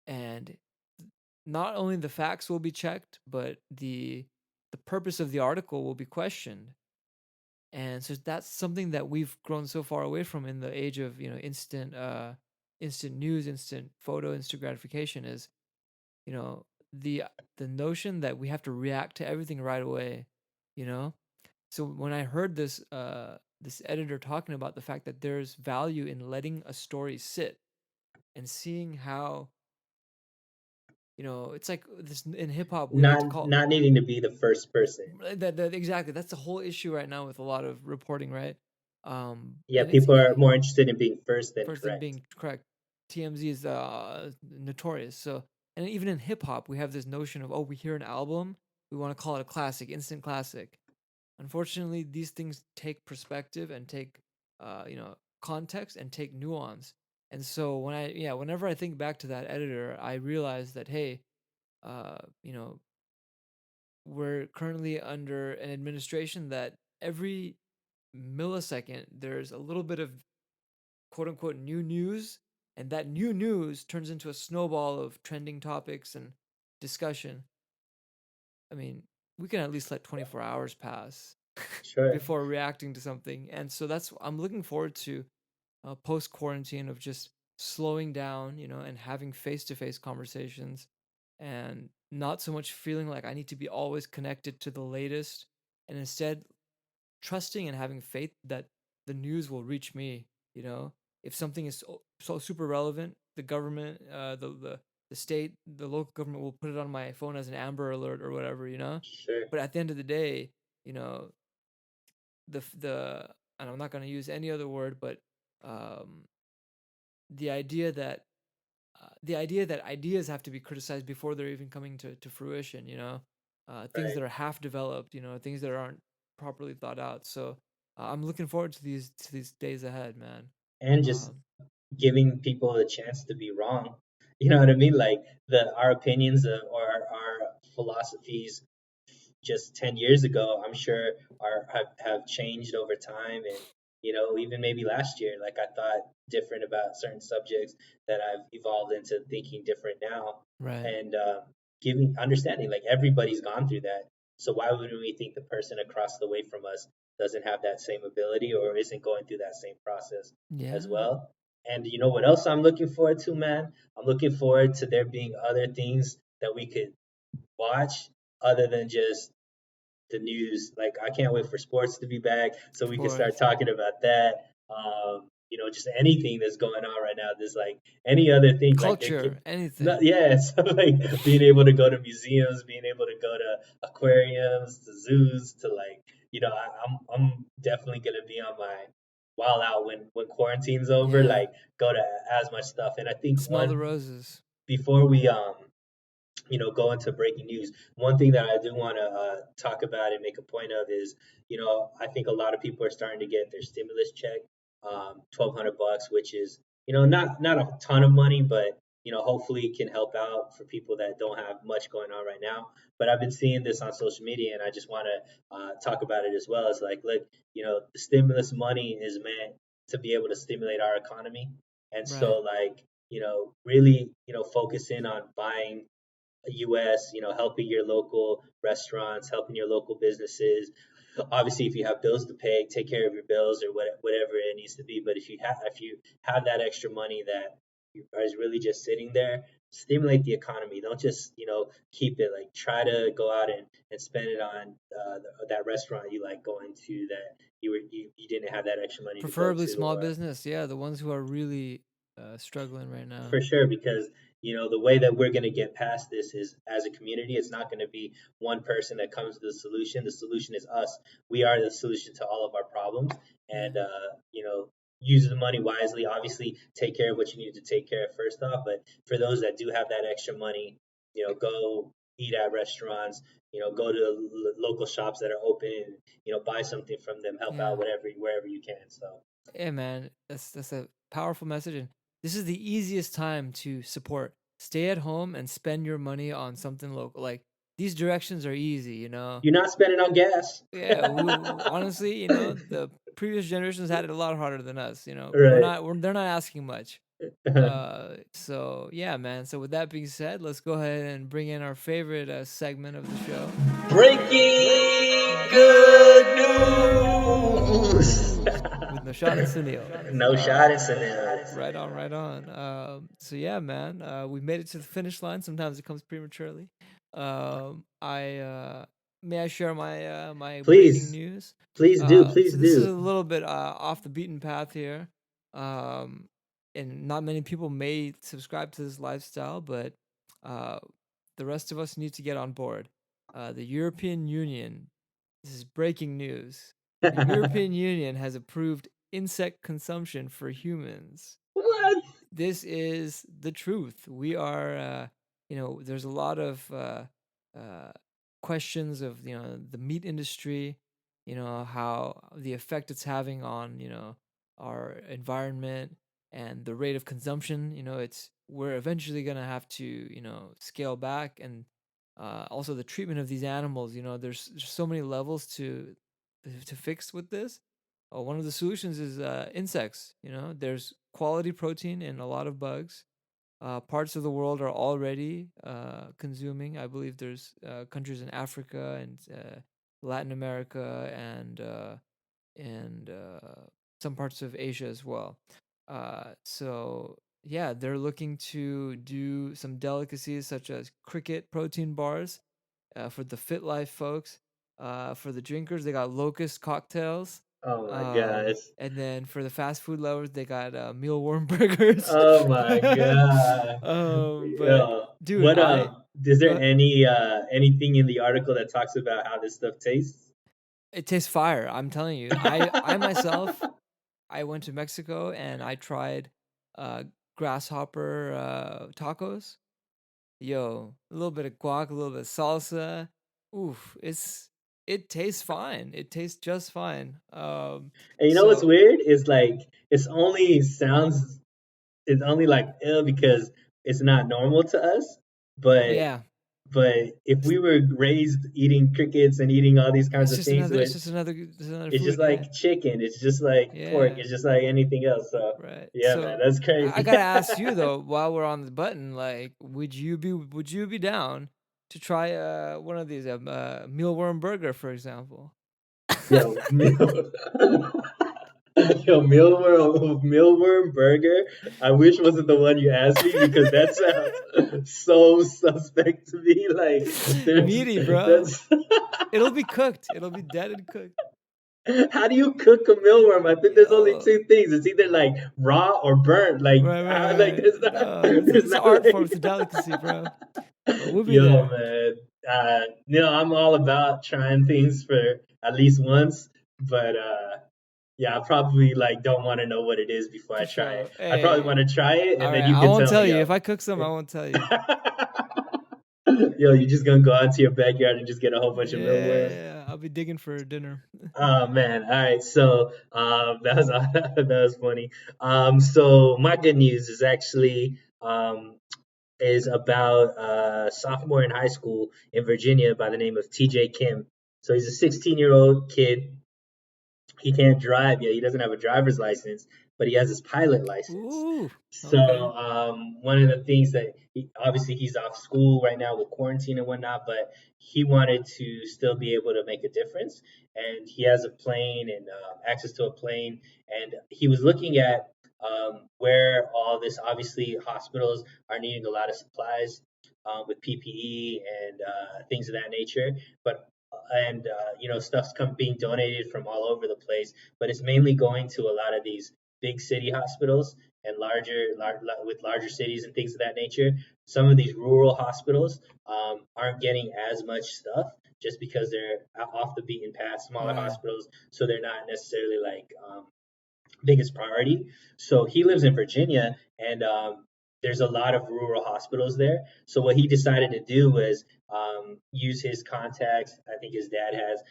And not only the facts will be checked, but the purpose of the article will be questioned. And so that's something that we've grown so far away from in the age of instant news, instant photo, instant gratification. Is you know the notion that we have to react to everything right away. You know, so when I heard this editor talking about the fact that there's value in letting a story sit and seeing how it's like this in hip hop we like to call Not needing to be the first person. that exactly, that's the whole issue right now with a lot of reporting, right? Yeah, And it's people are more interested in being first than first thing correct. being correct. TMZ is notorious. So, and even in hip hop, we have this notion of, oh, we hear an album, we want to call it a classic, instant classic. Unfortunately, these things take perspective and take context and take nuance. And so whenever I think back to that editor, I realize that, hey, uh, you know, we're currently under an administration that every millisecond there's a little bit of quote unquote new news, and that new news turns into a snowball of trending topics and discussion. I mean, we can at least let 24 hours pass Sure. before reacting to something. And so that's I'm looking forward to post quarantine of just slowing down, and having face to face conversations, and not so much feeling like I need to be always connected to the latest, and instead trusting and having faith that the news will reach me. You know, if something is so super relevant, the government, the state, the local government will put it on my phone as an Amber Alert or whatever. Sure. But at the end of the day, you know, the and I'm not going to use any other word, but um, the idea that ideas have to be criticized before they're even coming to fruition. Things Right. that are half developed. Things that aren't properly thought out. So I'm looking forward to these days ahead, man. And just Um, giving people a chance to be wrong. You know what I mean? Like our opinions or our philosophies just 10 years ago, I'm sure have changed over time. And, even maybe last year, like I thought different about certain subjects that I've evolved into thinking different now. right. And giving understanding, like everybody's gone through that. So why wouldn't we think the person across the way from us doesn't have that same ability or isn't going through that same process as Yeah. well? And you know what else I'm looking forward to, man? I'm looking forward to there being other things that we could watch other than just the news. Like I can't wait for sports to be back so Of we can start course. talking about that. Just anything that's going on right now. There's like any other thing like there could Culture, not, anything. yeah, so like being able to go to museums, being able to go to aquariums, to zoos, to like, I'm definitely gonna be on my wild out when quarantine's over, Yeah. like go to as much stuff. And I think Smell the one roses. before we go into breaking news. One thing that I do want to talk about and make a point of is, I think a lot of people are starting to get their stimulus check, 1,200 bucks, which is, not a ton of money, but hopefully it can help out for people that don't have much going on right now. But I've been seeing this on social media, and I just want to talk about it as well. It's like, look, the stimulus money is meant to be able to stimulate our economy, and Right. so like, really, focus in on buying US, helping your local restaurants, helping your local businesses. Obviously, if you have bills to pay, take care of your bills or whatever it needs to be. But if you have that extra money that is really just sitting there, stimulate the economy. Don't just keep it. Like try to go out and spend it on that restaurant you like going to that you didn't have that extra money to go Preferably to, small or business. Yeah, the ones who are really struggling right for now. sure, because the way that we're going to get past this is as a community. It's not going to be one person that comes to the solution. The solution is us. We are the solution to all of our problems, and Yeah. use the money wisely. Obviously, take care of what you need to take care of first off. But for those that do have that extra money, go eat at restaurants. Go to local shops that are open. And, buy something from them. Help out Yeah. whatever wherever you can. So Yeah, man. That's a powerful message, and this is the easiest time to support. Stay at home and spend your money on something local. Like these directions are easy. you're not spending on gas. Yeah, honestly, the previous generations had it a lot harder than us. Right. They're not asking much. So yeah, man. So with that being said, let's go ahead and bring in our favorite segment of the show. Breaking good news. News with Nashad and Sunil. No shot in Suneil. Right on, right on. So yeah, man, we made it to the finish line. Sometimes it comes prematurely. I May I share my breaking Please, news? please do, So please this is do. a little bit off the beaten path here, um, and not many people may subscribe to this lifestyle, but uh, the rest of us need to get on board. The European Union. This is breaking news. The European Union has approved insect consumption for humans. What? This is the truth. We are, there's a lot of uh, questions of, the meat industry, how the effect it's having on, our environment and the rate of consumption. We're eventually going to have to, scale back. And also the treatment of these animals, there's so many levels to fix with this. One of the solutions is insects. There's quality protein in a lot of bugs. Parts of the world are already consuming. I believe there's countries in Africa and Latin America and some parts of Asia as well. So yeah, they're looking to do some delicacies such as cricket protein bars for the fit life folks. For the drinkers, they got locust cocktails. Oh my gosh. And then for the fast food lovers, they got mealworm burgers. Oh my god. But Yeah. dude, What I is there go. anything in the article that talks about how this stuff tastes? It tastes fire. I'm telling you. I myself I went to Mexico and I tried uh grasshopper tacos. Yo, a little bit of guac, a little bit of salsa. Oof, it tastes fine. It tastes just fine. And you know what's So weird? It's like it's only like ill because it's not normal to us. But yeah, if we were raised eating crickets and eating all these kinds of things, it's with just another it's just food. Yeah, like chicken, it's just like pork, yeah. it's just like anything else. So Right. yeah, man, So that's I crazy. gotta ask you though, while we're on the button, like, would you be down to try one of these mealworm burger, for example? Yo, yo, mealworm burger. I wish wasn't the one you asked me because that sounds so suspect to me. Like Meaty, bro. that's It'll be cooked. It'll be dead and cooked. how do you cook a mealworm? I think there's only Yo, two things. It's either like raw or burnt. Like like right. No, there's it's an not art form. like It's a delicacy, bro. But we'll be yo, there man. I'm all about trying things for at least once, but yeah, I probably like don't want to know what it is before I for try it. sure. I probably want Hey, to try it, all and then right. you I can won't tell tell me, you yo, if I cook some. I won't tell you. yo, you just gonna go out to your backyard and just get a whole bunch of mealworms. Yeah, I'll be digging for dinner. Oh man! All right, so that was that was funny. So my good news is actually is about a sophomore in high school in Virginia by the name of T.J. Kim. So he's a 16-year-old kid. He can't drive yet. He doesn't have a driver's license, but he has his pilot license. Ooh, So okay. one of the things that obviously he's off school right now with quarantine and whatnot, but he wanted to still be able to make a difference, and he has a plane and access to a plane, and he was looking at where all this obviously hospitals are needing a lot of supplies with PPE and things of that nature, but stuff's being donated from all over the place, but it's mainly going to a lot of these big city hospitals and with larger cities and things of that nature. Some of these rural hospitals aren't getting as much stuff just because they're off the beaten path, smaller Right. hospitals, so they're not necessarily like biggest priority. So he lives in Virginia, and there's a lot of rural hospitals there. So what he decided to do was use his contacts. I think his dad has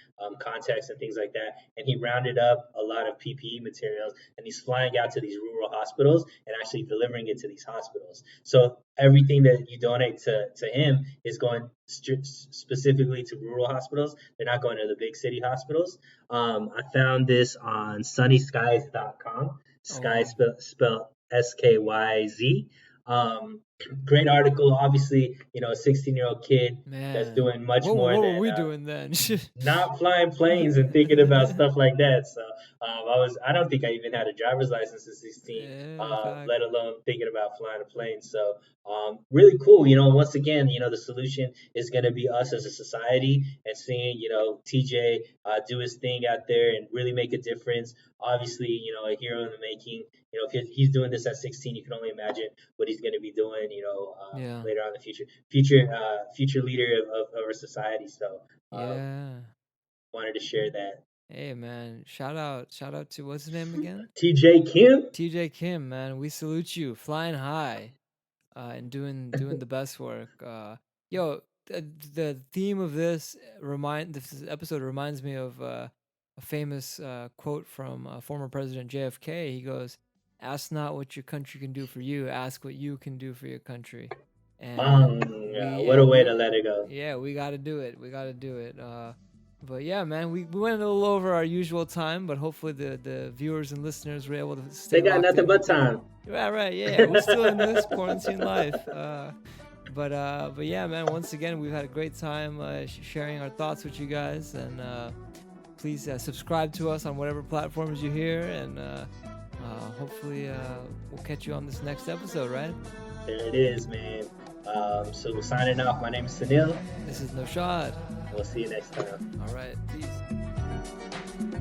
contacts and things like that, and he rounded up a lot of PPE materials, and he's flying out to these rural hospitals and actually delivering it to these hospitals. So everything that you donate to him is going specifically to rural hospitals. They're not going to the big city hospitals. I found this on sunnyskies.com. Oh Sky wow, spelled SKYZ. Um, Great article. Obviously, a 16-year-old kid that's man. doing much more What were than we doing then? not flying planes and thinking about stuff like that. So I don't think I even had a driver's license at 16, Yeah, fact. let alone thinking about flying a plane. So really cool. Once again, the solution is going to be us as a society and seeing, TJ do his thing out there and really make a difference. Obviously, a hero in the making. If he's doing this at 16, you can only imagine what he's going to be doing, Yeah, later on in the future leader of our society. So yeah. wanted to share that. Hey man, shout out to what's his name again? TJ Kim. TJ Kim, man. We salute you, flying high, and doing the best work. Yo, the theme of this episode reminds me of a famous quote from former President JFK. He goes, "Ask not what your country can do for you. Ask what you can do for your country." And Yeah, what a way to we let it go. yeah we got to do it. We got to do it. But yeah, man, we went a little over our usual time, but hopefully the viewers and listeners were able to They stay got locked nothing in. but time. Right, right, yeah, we're still in this quarantine life. But yeah, man, once again, we've had a great time sharing our thoughts with you guys, and please subscribe to us on whatever platforms you hear, and hopefully we'll catch you on this next episode, right? There it is, man. So signing off. My name is Sunil. This is Noshad. We'll see you next time. All right, peace.